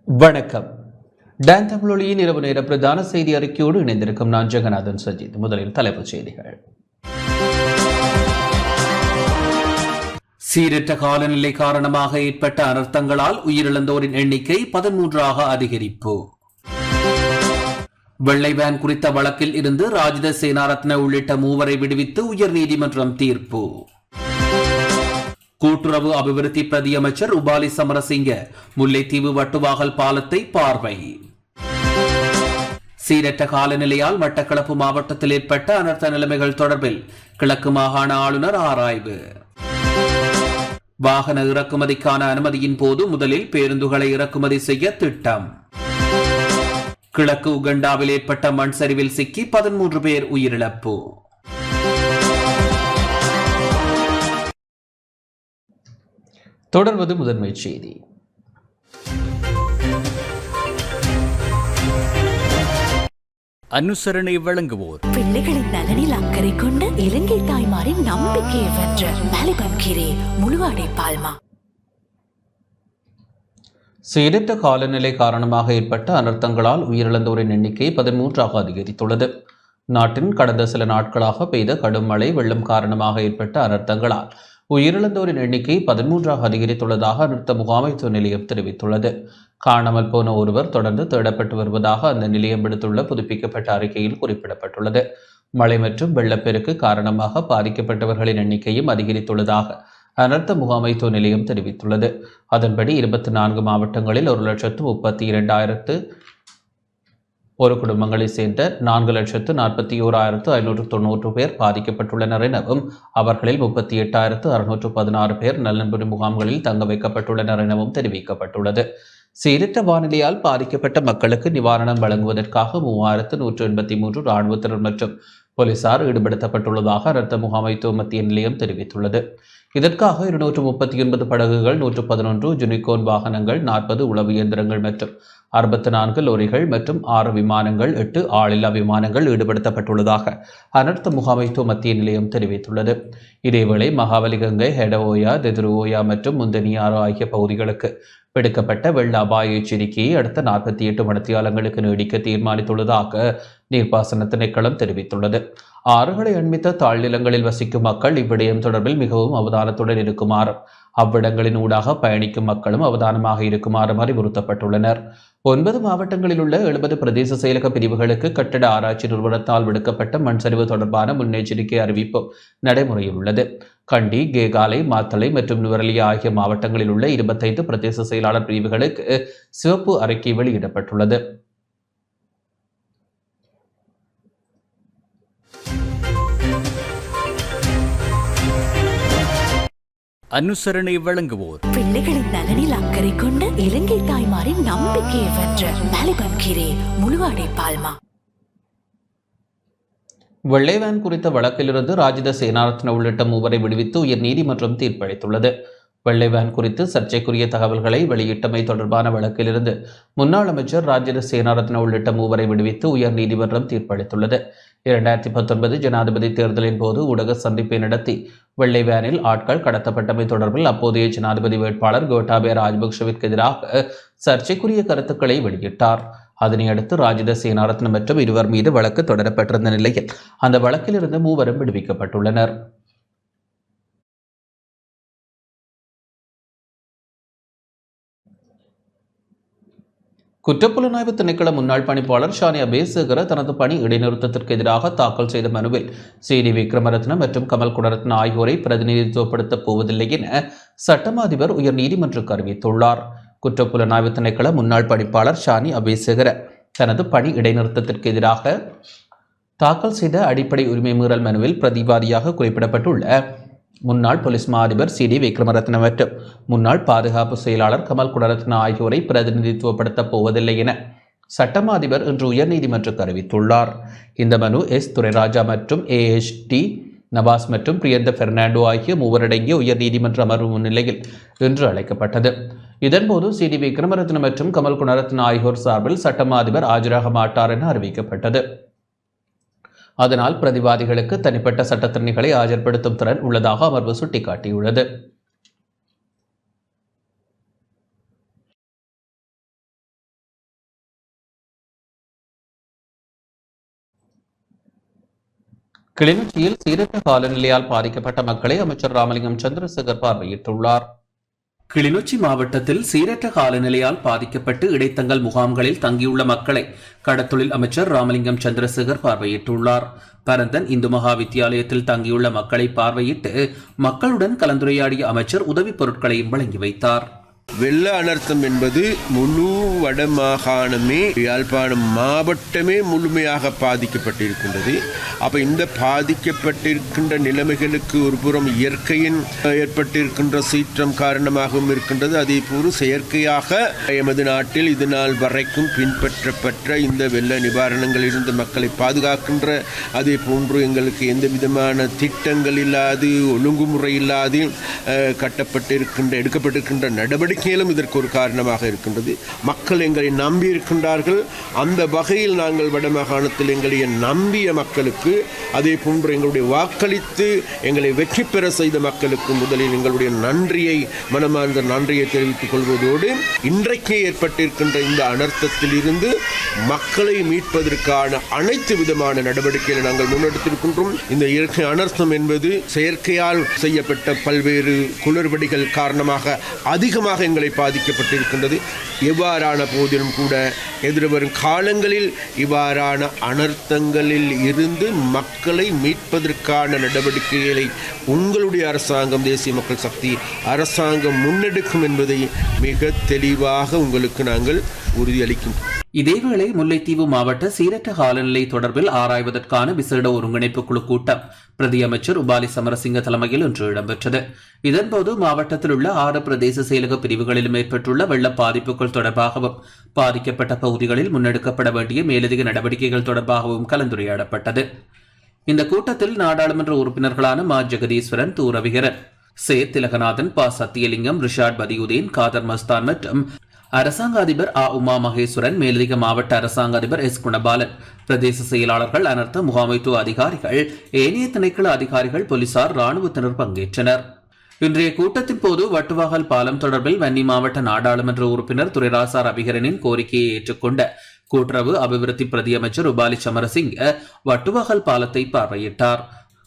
வணக்கம். டான் தமிழொலியின் இரவு நேர பிரதான செய்தி அறிக்கையோடு இணைந்திருக்கும் நான் ஜெகநாதன் சஜித். முதலில் தலைப்புச் செய்திகள். சீரற்ற காலநிலை காரணமாக ஏற்பட்ட அனர்த்தங்களால் உயிரிழந்தோரின் எண்ணிக்கை 13ஆக அதிகரிப்பு. வெள்ளை வேன் குறித்த வழக்கில் இருந்து ராஜித சேனாரத்ன உள்ளிட்ட மூவரை விடுவித்து உயர்நீதிமன்றம் தீர்ப்பு. கூட்டுறவு அபிவிருத்தி பிரதி அமைச்சர் உபாலி சமரசிங்க முல்லைத்தீவு வட்டுவாகல் பாலத்தை பார்வை. சீரற்ற காலநிலையால் மட்டக்களப்பு மாவட்டத்தில் ஏற்பட்ட அனர்த்த நிலைமைகள் தொடர்பில் கிழக்கு மாகாண ஆளுநர் ஆராய்வு. வாகன இறக்குமதிக்கான அனுமதியின் போது முதலில் பேருந்துகளை இறக்குமதி செய்ய திட்டம். கிழக்கு உகண்டாவில் ஏற்பட்ட மண் சரிவில் சிக்கி 13 பேர் உயிரிழப்பு. தொடர்வது முதன்மை செய்தி. அனுசரணை வழங்குவோர் பிள்ளைகளின் நலனில் அக்கறை கொண்ட இலங்கை தாய்மாரின் நம்பிக்கையை வென்ற மலிபன் கீரை முழுவாடை பால்மா. சீரற்ற காலநிலை காரணமாக ஏற்பட்ட அனர்த்தங்களால் உயிரிழந்தோரின் எண்ணிக்கை 13ஆக அதிகரித்துள்ளது. நாட்டின் கடந்த சில நாட்களாக பெய்த கடும் மழை வெள்ளம் காரணமாக ஏற்பட்ட அனர்த்தங்களால் உயிரிழந்தோரின் எண்ணிக்கை 13ஆக அதிகரித்துள்ளதாக அனர்த்த முகாமைத்துவ நிலையம் தெரிவித்துள்ளது. காணாமல் போன ஒருவர் தொடர்ந்து தேடப்பட்டு வருவதாக அந்த நிலையம் விடுத்துள்ள புதுப்பிக்கப்பட்ட அறிக்கையில் குறிப்பிடப்பட்டுள்ளது. மழை மற்றும் வெள்ளப்பெருக்கு காரணமாக பாதிக்கப்பட்டவர்களின் எண்ணிக்கையும் அதிகரித்துள்ளதாக அனர்த்த முகாமைத்துவ நிலையம் தெரிவித்துள்ளது. அதன்படி 24 மாவட்டங்களில் 1,32,200 ஒரு குடும்பங்களைச் சேர்ந்த 4,41,590 பேர் பாதிக்கப்பட்டுள்ளனர் எனவும் அவர்களில் 38,616 பேர் நலன்புரி முகாம்களில் தங்க வைக்கப்பட்டுள்ளனர் எனவும் தெரிவிக்கப்பட்டுள்ளது. சீரற்ற வானிலையால் பாதிக்கப்பட்ட மக்களுக்கு நிவாரணம் வழங்குவதற்காக 3,183 இராணுவத்தினர் மற்றும் போலீசார் ஈடுபடுத்தப்பட்டுள்ளதாக அனர்த்த முகாமைத்துவ மத்திய நிலையம் தெரிவித்துள்ளது. இதற்காக 239 படகுகள், 111 யூனிகோர்ன் வாகனங்கள், 40 உளவு இயந்திரங்கள் மற்றும் 64 லோரிகள் மற்றும் 6 விமானங்கள், 8 ஆளில்லா விமானங்கள் ஈடுபடுத்தப்பட்டுள்ளதாக அனர்த்த முகாமைத்துவ மத்திய நிலையம் தெரிவித்துள்ளது. இதேவேளை மகாவலிகங்கை, ஹெடஓயா, தெதுருஓயா மற்றும் முந்தனியாறு ஆகிய பகுதிகளுக்கு விடுக்கப்பட்ட வெள்ள அபாய எச்சரிக்கையை அடுத்த 48 மணித்தியாலங்களுக்கு நீடிக்க தீர்மானித்துள்ளதாக நீர்ப்பாசன திணைக்களம் தெரிவித்துள்ளது. ஆறுகளை அண்மித்த தாழ்நிலங்களில் வசிக்கும் மக்கள் இவ்விடயம் தொடர்பில் மிகவும் அவதானத்துடன் இருக்குமாறும் அவ்விடங்களின் ஊடாக பயணிக்கும் மக்களும் அவதானமாக இருக்குமாறும் அறிவுறுத்தப்பட்டுள்ளனர். 9 மாவட்டங்களில் உள்ள 70 பிரதேச செயலக பிரிவுகளுக்கு கட்டட ஆராய்ச்சி நிறுவனத்தால் விடுக்கப்பட்ட மண் சரிவு தொடர்பான முன்னெச்சரிக்கை அறிவிப்பு நடைமுறையில் உள்ளது. கண்டி, கேகாலை, மாத்தளை மற்றும் நுவரெலியா ஆகிய மாவட்டங்களில் உள்ள 25 பிரதேச செயலாளர் பிரிவுகளுக்கு சிவப்பு அறிக்கை வெளியிடப்பட்டுள்ளது. அனுசரணை வழங்குவோர் பிள்ளைகளின் நலனில் அக்கறை கொண்ட இலங்கை தாய்மாரின் நம்பிக்கையை வென்ற மலிபன் கீரை முழுவாடை பால்மா. வெள்ளைவேன் குறித்த வழக்கிலிருந்து ராஜித சேனாரத்ன உள்ளிட்ட மூவரை விடுவித்து உயர் நீதிமன்றம் தீர்ப்பளித்துள்ளது. வெள்ளைவேன் குறித்து சர்ச்சைக்குரிய தகவல்களை வெளியிட்டமை தொடர்பான வழக்கிலிருந்து முன்னாள் அமைச்சர் ராஜித சேனாரத்ன உள்ளிட்ட மூவரை விடுவித்து உயர் நீதிமன்றம் தீர்ப்பளித்துள்ளது. 2019 ஜனாதிபதி தேர்தலின் போது ஊடக சந்திப்பை நடத்தி வெள்ளைவேனில் ஆட்கள் கடத்தப்பட்டமை தொடர்பில் அப்போதைய ஜனாதிபதி வேட்பாளர் கோட்டாபய ராஜபக்ஷவிற்கு எதிராக சர்ச்சைக்குரிய கருத்துக்களை வெளியிட்டார். அதனையடுத்து ராஜித சேனாரத்ன மற்றும் இருவர் மீது வழக்கு தொடரப்பட்டிருந்த நிலையில் அந்த வழக்கிலிருந்து மூவரும் விடுவிக்கப்பட்டுள்ளனர். குற்றப்புலனாய்வு திணைக்கள முன்னாள் பணிப்பாளர் ஷானி அபேசேகர தனது பணி இடைநிறுத்தத்திற்கு எதிராக தாக்கல் செய்த மனுவில் சி.டி. விக்ரமரத்ன மற்றும் கமல் குணரத்ன ஆகியோரை பிரதிநிதித்துவப்படுத்தப் போவதில்லை என சட்டமா அதிபர் உயர் நீதிமன்றக்கு அறிவித்துள்ளார். குற்றப்புலனாய்வு திணைக்கள முன்னாள் பணிப்பாளர் ஷானி அபேசேகர தனது பணி இடைநிறுத்தத்திற்கு எதிராக தாக்கல் செய்த அடிப்படை உரிமை மீறல் மனுவில் பிரதிவாதியாக குறிப்பிடப்பட்டுள்ள முன்னாள் போலீஸ் மா அதிபர் சி.டி. விக்ரமரத்ன மற்றும் முன்னாள் பாதுகாப்பு செயலாளர் கமல் குணரத்ன ஆகியோரை பிரதிநிதித்துவப்படுத்தப் போவதில்லை என சட்டமா அதிபர் இன்று உயர்நீதிமன்றக்கு அறிவித்துள்ளார். இந்த மனு எஸ். துரைராஜா மற்றும் ஏ.எச்.டி. நவாஸ் மற்றும் பிரியந்த பெர்னாண்டோ ஆகிய மூவரடங்கிய உயர்நீதிமன்ற அமர்வு முன்னிலையில் இன்று அழைக்கப்பட்டது. இதன்போது சி.டி. விக்ரமரத்ன மற்றும் கமல் குணரத்ன ஆகியோர் சார்பில் சட்டமா அதிபர் ஆஜராக மாட்டார் என அறிவிக்கப்பட்டது. அதனால் பிரதிவாதிகளுக்கு தனிப்பட்ட சட்டத்திறனிகளை ஆஜர்படுத்தும் திறன் உள்ளதாக அமர்வு சுட்டிக்காட்டியுள்ளது. கிளிநொச்சியில் சீரற்ற காலநிலையால் பாதிக்கப்பட்ட மக்களை அமைச்சர் ராமலிங்கம் சந்திரசேகர் பார்வையிட்டுள்ளார். கிளிநொச்சி மாவட்டத்தில் சீரற்ற காலநிலையால் பாதிக்கப்பட்டு இடைத்தங்கல் முகாம்களில் தங்கியுள்ள மக்களை கடத்தொழில் அமைச்சர் ராமலிங்கம் சந்திரசேகர் பார்வையிட்டுள்ளார். பரந்தன் இந்து மகா வித்தியாலயத்தில் தங்கியுள்ள மக்களை பார்வையிட்டு மக்களுடன் கலந்துரையாடிய அமைச்சர் உதவிப் பொருட்களையும் வழங்கி வைத்தார். வெள்ள அனர்த்தம் என்பது முழு வடமாகாணமே, யாழ்ப்பாணம் மாவட்டமே முழுமையாக பாதிக்கப்பட்டிருக்கின்றது. அப்போ இந்த பாதிக்கப்பட்டிருக்கின்ற நிலைமைகளுக்கு ஒரு புறம் இயற்கையின் ஏற்பட்டிருக்கின்ற சீற்றம் காரணமாகவும் இருக்கின்றது. அதே போல செயற்கையாக எமது நாட்டில் இது நாள் வரைக்கும் பின்பற்றப்பட்ட இந்த வெள்ள நிவாரணங்களில் இருந்து மக்களை பாதுகாக்கின்ற, அதே போன்று எங்களுக்கு எந்த விதமான திட்டங்கள் இல்லாது ஒழுங்குமுறை இல்லாது எடுக்கப்பட்டிருக்கின்ற நடவடிக்கைகளும் இதற்கு ஒரு காரணமாக இருக்கின்றது. மக்கள் எங்களை நம்பி இருக்கின்றார்கள். அந்த வகையில் நாங்கள் வடமாகாணத்தில் எங்களை நம்பிய மக்களுக்கு, அதே போன்று எங்களுடைய வாக்களித்து எங்களை வெற்றி பெற செய்த மக்களுக்கு முதலில் எங்களுடைய நன்றியை, மனமார்ந்த நன்றியை தெரிவித்துக் கொள்வதோடு, இன்றைக்கே ஏற்பட்டிருக்கின்ற இந்த அனர்த்தத்தில் இருந்து மக்களை மீட்பதற்கான அனைத்து விதமான நடவடிக்கைகளை நாங்கள் முன்னெடுத்திருக்கின்றோம். இந்த இயற்கை அனர்த்தம் என்பது செயற்கையால் செய்யப்பட்ட பல்வேறு குளறுபடிகள் காரணமாக அதிகமாக எங்களை பாதிக்கப்பட்டிருக்கின்றது. எவ்வாறான போதிலும் கூட எதிர்வரும் காலங்களில் இவ்வாறான அனர்த்தங்களில் இருந்து மக்களை மீட்பதற்கான நடவடிக்கைகளை உங்களுடைய அரசாங்கம், தேசிய மக்கள் சக்தி அரசாங்கம் முன்னெடுக்கும் என்பதை மிக தெளிவாக உங்களுக்கு நாங்கள் உறுதியளிக்கும். இதேவேளை முல்லைத்தீவு மாவட்ட சீரற்ற காலநிலை தொடர்பில் ஆராய்வதற்கான விசேட ஒருங்கிணைப்பு குழு கூட்டம் பிரதி அமைச்சர் உபாலி சமரசிங்க தலைமையில் இன்று இடம்பெற்றது. இதன்போது மாவட்டத்தில் உள்ள 6 பிரதேச செயலக பிரிவுகளிலும் ஏற்பட்டுள்ள வெள்ள பாதிப்புகள் தொடர்பாகவும் பாதிக்கப்பட்ட பகுதிகளில் முன்னெடுக்கப்பட வேண்டிய மேலதிக நடவடிக்கைகள் தொடர்பாகவும் கலந்துரையாடப்பட்டது. இந்த கூட்டத்தில் நாடாளுமன்ற உறுப்பினர்களான மா ஜெகதீஸ்வரன், து ரவிகரன், சே திலகநாதன், ப சத்தியலிங்கம், ரிஷாட் பதியுதீன், காதர் மஸ்தான் மற்றும் அரசாங்க அதிபர் ஆ உமா மகேஸ்வரன், மேலதிக மாவட்ட அரசாங்க அதிபர் எஸ் குணபாலன், பிரதேச செயலாளர்கள், அனர்த்த முகாமைத்துவ அதிகாரிகள், ஏனைய திணைக்கள அதிகாரிகள், போலீசார், இராணுவத்தினர் பங்கேற்றனர். இன்றைய கூட்டத்தின் போது வட்டுவாகல் பாலம் தொடர்பில் வன்னி மாவட்ட நாடாளுமன்ற உறுப்பினர் துரைராசா ரவிகரனின் கோரிக்கையை ஏற்றுக்கொண்ட கூட்டுறவு அபிவிருத்தி பிரதி அமைச்சர் உபாலி சமரசிங்க வட்டுவாகல் பாலத்தை பார்வையிட்டார்.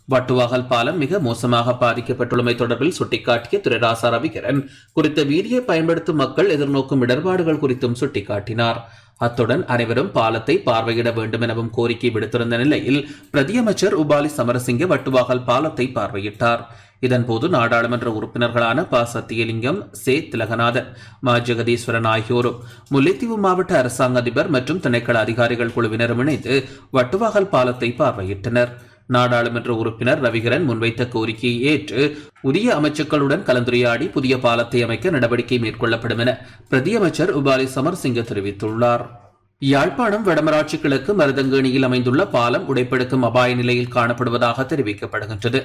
வட்டுவாகல் பாலம் மிக மோசமாக பாதிக்கப்பட்டுள்ளமை தொடர்பில் சுட்டிக்காட்டிய துரைராசா ரவிகரன் குறித்த வீதியை பயன்படுத்தும் மக்கள் எதிர்நோக்கும் இடர்பாடுகள் குறித்தும் சுட்டிக்காட்டினார். அத்துடன் அனைவரும் பாலத்தை பார்வையிட வேண்டும் எனவும் கோரிக்கை விடுத்திருந்த நிலையில் பிரதியமைச்சர் உபாலி சமரசிங்க வட்டுவாகல் பாலத்தை பார்வையிட்டார். இதன்போது நாடாளுமன்ற உறுப்பினர்களான ப சத்தியலிங்கம், சே திலகநாதன், மா ஜெகதீஸ்வரன் ஆகியோரும் முல்லைத்தீவு மாவட்ட அரசாங்க அதிபர் மற்றும் திணைக்கள அதிகாரிகள் குழுவினரும் இணைந்து வட்டுவாகல் பாலத்தை பார்வையிட்டனர். நாடாளுமன்ற உறுப்பினர் ரவிகரன் முன்வைத்த கோரிக்கையை ஏற்று உரிய அமைச்சர்களுடன் கலந்துரையாடி புதிய பாலத்தை அமைக்க நடவடிக்கை மேற்கொள்ளப்படும் என பிரதியமைச்சர் உபாலி சமரசிங்க தெரிவித்துள்ளார். யாழ்ப்பாணம் வடமராட்சி கிழக்கு மருதங்கேணியில் அமைந்துள்ள பாலம் உடைப்பெடுக்கும் அபாய நிலையில் காணப்படுவதாக தெரிவிக்கப்படுகின்றது.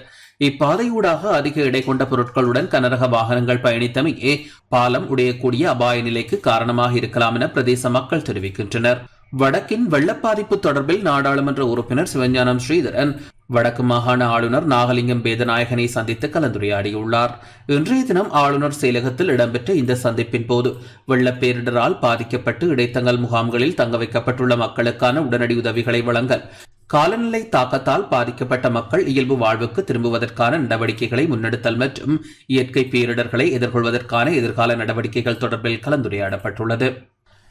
இப்பாதையூடாக அதிக எடை கொண்ட பொருட்களுடன் கனரக வாகனங்கள் பயணித்தமையே பாலம் உடையக்கூடிய அபாய நிலைக்கு காரணமாக இருக்கலாம் என பிரதேச மக்கள் தெரிவிக்கின்றனர். வடக்கின் வெள்ளப்பாதிப்பு தொடர்பில் நாடாளுமன்ற உறுப்பினர் சிவஞானம் ஸ்ரீதரன் வடக்கு மாகாண ஆளுநர் நாகலிங்கம் வேதநாயகனை சந்தித்து கலந்துரையாடியுள்ளார். இன்றைய தினம் ஆளுநர் செயலகத்தில் இடம்பெற்ற இந்த சந்திப்பின் போது வெள்ளப் பேரிடரால் பாதிக்கப்பட்டு இடைத்தங்கல் முகாம்களில் தங்க வைக்கப்பட்டுள்ள மக்களுக்கான உடனடி உதவிகளை வழங்கல், காலநிலை தாக்கத்தால் பாதிக்கப்பட்ட மக்கள் இயல்பு வாழ்வுக்கு திரும்புவதற்கான நடவடிக்கைகளை முன்னெடுத்தல் மற்றும் இயற்கை பேரிடர்களை எதிர்கொள்வதற்கான எதிர்கால நடவடிக்கைகள் தொடர்பில் கலந்துரையாடப்பட்டுள்ளது.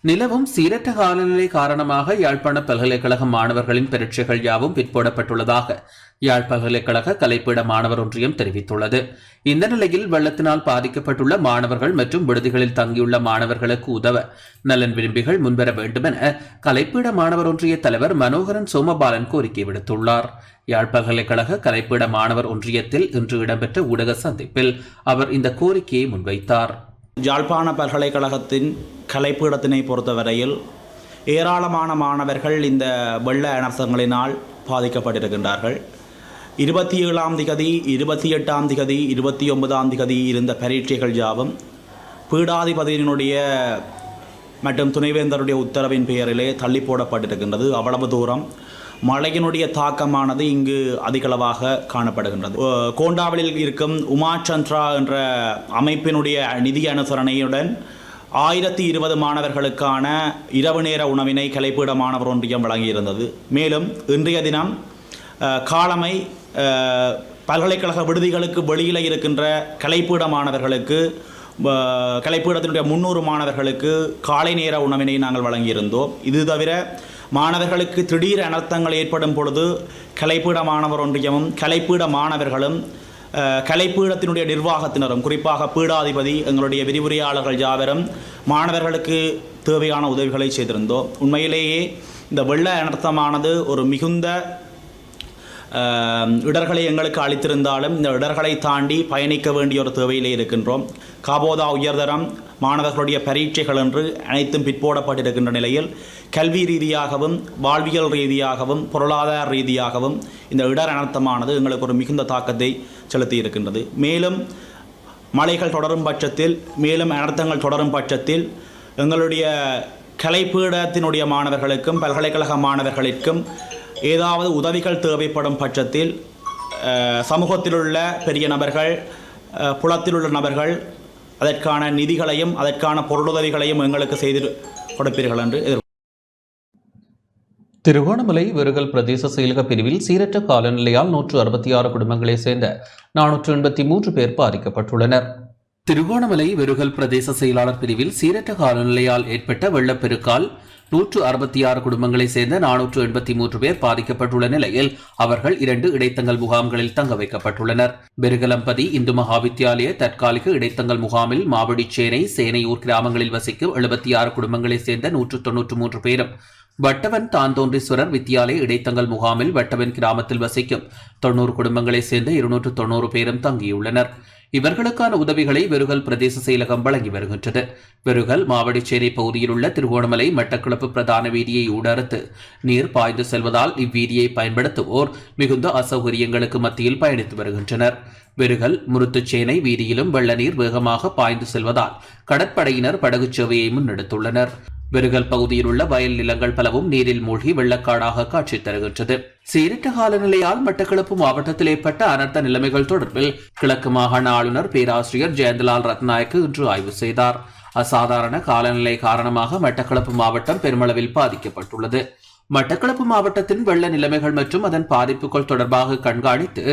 நிலவும் சீரற்ற காலநிலை காரணமாக யாழ்ப்பாண பல்கலைக்கழக மாணவர்களின் பரீட்சைகள் யாவும் பிற்போடப்பட்டுள்ளதாக யாழ் பல்கலைக்கழக கலைப்பீட மாணவர் ஒன்றியம் தெரிவித்துள்ளது. இந்த நிலையில் வெள்ளத்தினால் பாதிக்கப்பட்டுள்ள மாணவர்கள் மற்றும் விடுதிகளில் தங்கியுள்ள மாணவர்களுக்கு உதவ நலன் விரும்பிகள் முன்வர வேண்டும் என கலைப்பீட மாணவர் ஒன்றிய தலைவர் மனோகரன் சோமபாலன் கோரிக்கை விடுத்துள்ளார். யாழ் பல்கலைக்கழக கலைப்பீட மாணவர் ஒன்றியத்தில் இன்று இடம்பெற்ற ஊடக சந்திப்பில் அவர் இந்த கோரிக்கையை முன்வைத்தார். யாழ்ப்பாண பல்கலைக்கழகத்தின் கலைப்பீடத்தினை பொறுத்தவரையில் ஏராளமான மாணவர்கள் இந்த வெள்ள அனர்த்தங்களினால் பாதிக்கப்பட்டிருக்கின்றார்கள். 27ஆம் திகதி, 28ஆம் திகதி, 29ஆம் திகதி இருந்த பரீட்சைகள் யாவும் பீடாதிபதியினுடைய மற்றும் துணைவேந்தருடைய உத்தரவின் பெயரிலே தள்ளி போடப்பட்டிருக்கின்றது. அவ்வளவு தூரம் மழையினுடைய தாக்கமானது இங்கு அதிகளவாக காணப்படுகின்றது. கோண்டாவளில் இருக்கும் உமாச்சந்திரா என்ற அமைப்பினுடைய நிதி அனுசரணையுடன் 1020 மாணவர்களுக்கான இரவு நேர உணவினை கலைப்பீட மாணவர் ஒன்றியம் வழங்கியிருந்தது. மேலும் இன்றைய தினம் காலமை பல்கலைக்கழக விடுதிகளுக்கு வெளியில் இருக்கின்ற கலைப்பீட மாணவர்களுக்கு கலைப்பீடத்தினுடைய 300 மாணவர்களுக்கு காலை நேர உணவினை நாங்கள் வழங்கியிருந்தோம். இது தவிர மாணவர்களுக்கு திடீர் அனர்த்தங்கள் ஏற்படும் பொழுது கலைப்பீட மாணவர் ஒன்றியமும் கலைப்பீட மாணவர்களும் கலைப்பீடத்தினுடைய நிர்வாகத்தினரும் குறிப்பாக பீடாதிபதி எங்களுடைய விரிவுரையாளர்கள் யாவரும் மாணவர்களுக்கு தேவையான உதவிகளை செய்திருந்தோம். உண்மையிலேயே இந்த வெள்ள அனர்த்தமானது ஒரு மிகுந்த இடர்களை எங்களுக்கு அளித்திருந்தாலும் இந்த இடர்களை தாண்டி பயணிக்க வேண்டிய ஒரு தேவையிலே இருக்கின்றோம். காபோதா உயர்தரம் மாணவர்களுடைய பரீட்சைகள் என்று அனைத்தும் பிற்போடப்பட்டிருக்கின்ற நிலையில் கல்வி ரீதியாகவும் வாழ்வியல் ரீதியாகவும் பொருளாதார ரீதியாகவும் இந்த இடர் அனர்த்தமானது எங்களுக்கு ஒரு மிகுந்த தாக்கத்தை செலுத்தி இருக்கின்றது. மேலும் மழைகள் தொடரும் பட்சத்தில் மேலும் அனர்த்தங்கள் தொடரும் பட்சத்தில் எங்களுடைய கலைப்பீடத்தினுடைய மாணவர்களுக்கும் பல்கலைக்கழக மாணவர்களுக்கும் ஏதாவது உதவிகள் தேவைப்படும் பட்சத்தில் சமூகத்தில் உள்ள பெரிய நபர்கள் புலத்தில் உள்ள நபர்கள் அதற்கான நிதிகளையும் அதற்கான பொருளுதவிகளையும் எங்களுக்கு செய்து கொடுப்பீர்கள் என்று திருகோணமலை வெறுகல் பிரதேச செயலக பிரிவில் சீரற்ற காலநிலையால் 166 குடும்பங்களைச் சேர்ந்த 483 பேர் பாதிக்கப்பட்டுள்ளனர். திருகோணமலை வெறுகல் பிரதேச செயலாளர் பிரிவில் சீரற்ற காலநிலையால் ஏற்பட்ட வெள்ளப்பெருக்கால் 166 குடும்பங்களைச் சேர்ந்த 483 பேர் பாதிக்கப்பட்டுள்ள நிலையில் அவர்கள் 2 இடைத்தங்கல் முகாம்களில் தங்க வைக்கப்பட்டுள்ளனர். பெருகலம்பதி இந்து மகாவித்தியாலய தற்காலிக இடைத்தங்கல் முகாமில் மாவடிச்சேனை சேனையூர் கிராமங்களில் வசிக்கும் 76 குடும்பங்களைச் சேர்ந்த 193 பேரும், வட்டவன் தாந்தோன்றீஸ்வரர் வித்தியாலய இடைத்தங்கல் முகாமில் வட்டவன் கிராமத்தில் வசிக்கும் 90 குடும்பங்களைச் சேர்ந்த 290 பேரும் தங்கியுள்ளனர். இவர்களுக்கான உதவிகளை வெறுகல் பிரதேச செயலகம் வழங்கி வருகின்றது. வெறுகல் மாவடிச்சேரி பகுதியில் உள்ள திருகோணமலை மட்டக்களப்பு பிரதான வீதியை ஊடறுத்து நீர் பாய்ந்து செல்வதால் இவ்வீதியை பயன்படுத்துவோர் மிகுந்த அசௌகரியங்களுக்கு மத்தியில் பயணித்து வருகின்றனர். வெறுகல் முருத்துச்சேனை வீதியிலும் வெள்ள நீர் வேகமாக பாய்ந்து செல்வதால் கடற்படையினர் படகு சேவையை முன்னெடுத்துள்ளனர். வெறுகல் பகுதியில் உள்ள வயல் நிலங்கள் பலவும் நீரில் மூழ்கி வெள்ளக்காடாக காட்சி தருகின்றது. சீரற்ற காலநிலையால் மட்டக்களப்பு மாவட்டத்தில் ஏற்பட்ட அனர்த்த நிலைமைகள் தொடர்பில் கிழக்கு மாகாண ஆளுநர் பேராசிரியர் ஜெயந்தலால் ரத்நாயக்கு இன்று ஆய்வு செய்தார். அசாதாரண காலநிலை காரணமாக மட்டக்களப்பு மாவட்டம் பெருமளவில் பாதிக்கப்பட்டுள்ளது. மட்டக்களப்பு மாவட்டத்தின் வெள்ள நிலைமைகள் மற்றும் அதன் பாதிப்புகள் தொடர்பாக கண்காணித்து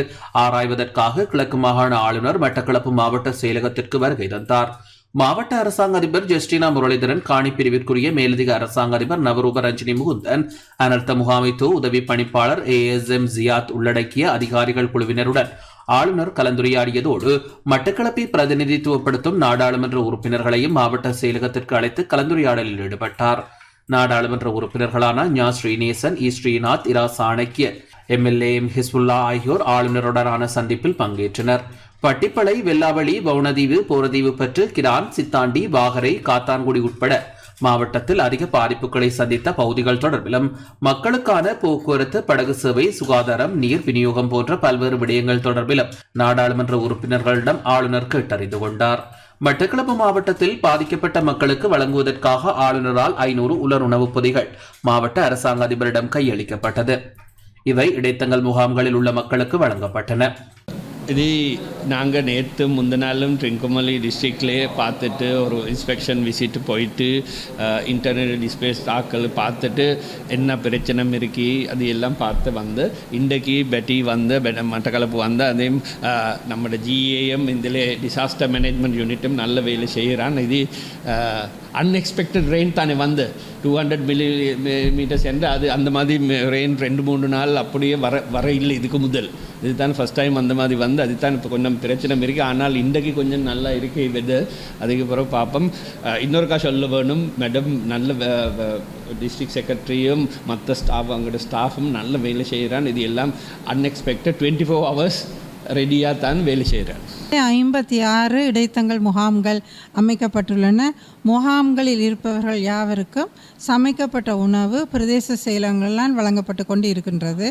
ஆராய்வதற்காக கிழக்கு மாகாண ஆளுநர் மட்டக்களப்பு மாவட்ட செயலகத்திற்கு வருகை தந்தார். மாவட்ட அரசாங்க அதிபர் ஜஸ்டினா முரளிதரன், காணி பிரிவிற்குரிய மேலதிக அரசாங்க அதிபர் நவரூப ரஞ்சினி முகுந்தன், அனர்த்த முகாமைத்துவ உதவி பணிப்பாளர் ASM ஜியாத் உள்ளடக்கிய அதிகாரிகள் குழுவினருடன் ஆளுநர் கலந்துரையாடியதோடு மட்டக்களப்பை பிரதிநிதித்துவப்படுத்தும் நாடாளுமன்ற உறுப்பினர்களையும் மாவட்ட செயலகத்திற்கு அழைத்து கலந்துரையாடலில் ஈடுபட்டார். நாடாளுமன்ற உறுப்பினர்களான ஞா ஸ்ரீநேசன், இ ஸ்ரீநாத், இரா சாணக்கிய, MLA ஹிஸ்புல்லா ஆகியோர் ஆளுநருடனான சந்திப்பில் பங்கேற்றனர். பட்டிப்பளை, வெல்லாவளி, வவுனதீவு, போரதீவு பற்று, கிரான், சித்தாண்டி, வாகரை, காத்தான்குடி உட்பட மாவட்டத்தில் அதிக பாதிப்புகளை சந்தித்த பகுதிகள் தொடர்பிலும் மக்களுக்கான போக்குவரத்து, படகு சேவை, சுகாதாரம், நீர் விநியோகம் போன்ற பல்வேறு விடயங்கள் தொடர்பிலும் நாடாளுமன்ற உறுப்பினர்களிடம் ஆளுநர் கேட்டறிந்து கொண்டார். மட்டக்களப்பு மாவட்டத்தில் பாதிக்கப்பட்ட மக்களுக்கு வழங்குவதற்காக ஆளுநரால் 500 உலர் உணவுப் பொதிகள் மாவட்ட அரசாங்க அதிபரிடம் கையளிக்கப்பட்டது. இவை இடைத்தங்கல் முகாம்களில் உள்ள மக்களுக்கு வழங்கப்பட்டன. இது நாங்கள் நேற்று முந்தினாலும் ட்ரிங்கமலி டிஸ்ட்ரிக்ட்லேயே பார்த்துட்டு ஒரு இன்ஸ்பெக்ஷன் விசிட்டு போயிட்டு இன்டர்னல் டிஸ்பிளேஸ் தாக்கல் பார்த்துட்டு என்ன பிரச்சனை இருக்கு அது எல்லாம் பார்த்து வந்து இன்றைக்கு பெட்டி வந்து மட்டக்களப்பு வந்து அதையும் நம்மளோட GAM இதில் டிசாஸ்டர் மேனேஜ்மெண்ட் யூனிட்டும் நல்ல வேலை செய்கிறான். இது அன்எக்ஸ்பெக்டட் ரெயின் தானே வந்து 200 மில்லிமீட்டர்ஸ் என்று அது அந்த மாதிரி ரெயின் 2-3 நாள் அப்படியே வர இல்லை. இதுக்கு முதல் இதுதான் ஃபஸ்ட் டைம் அந்த மாதிரி வந்து அதுதான் இப்போ கொஞ்சம் பிரச்சனை இருக்குது. ஆனால் இன்றைக்கு கொஞ்சம் நல்லா இருக்கு வெதர். அதுக்கு பிறகு பார்ப்போம். இன்னொருக்கா சொல்ல வேணும் மேடம், நல்ல டிஸ்ட்ரிக்ட் செக்ரட்டரியும் மற்ற ஸ்டாஃப் அவங்களோட ஸ்டாஃபும் நல்ல வேலை செய்கிறான். இது எல்லாம் அன்எக்ஸ்பெக்டட் 24 hours ரெடியாக தான் வேலை செய்கிறார். 56 இடைத்தங்கல் முகாம்கள் அமைக்கப்பட்டுள்ளன. முகாம்களில் இருப்பவர்கள் யாவருக்கும் சமைக்கப்பட்ட உணவு பிரதேச செயலகங்களால் வழங்கப்பட்டு கொண்டு இருக்கின்றது.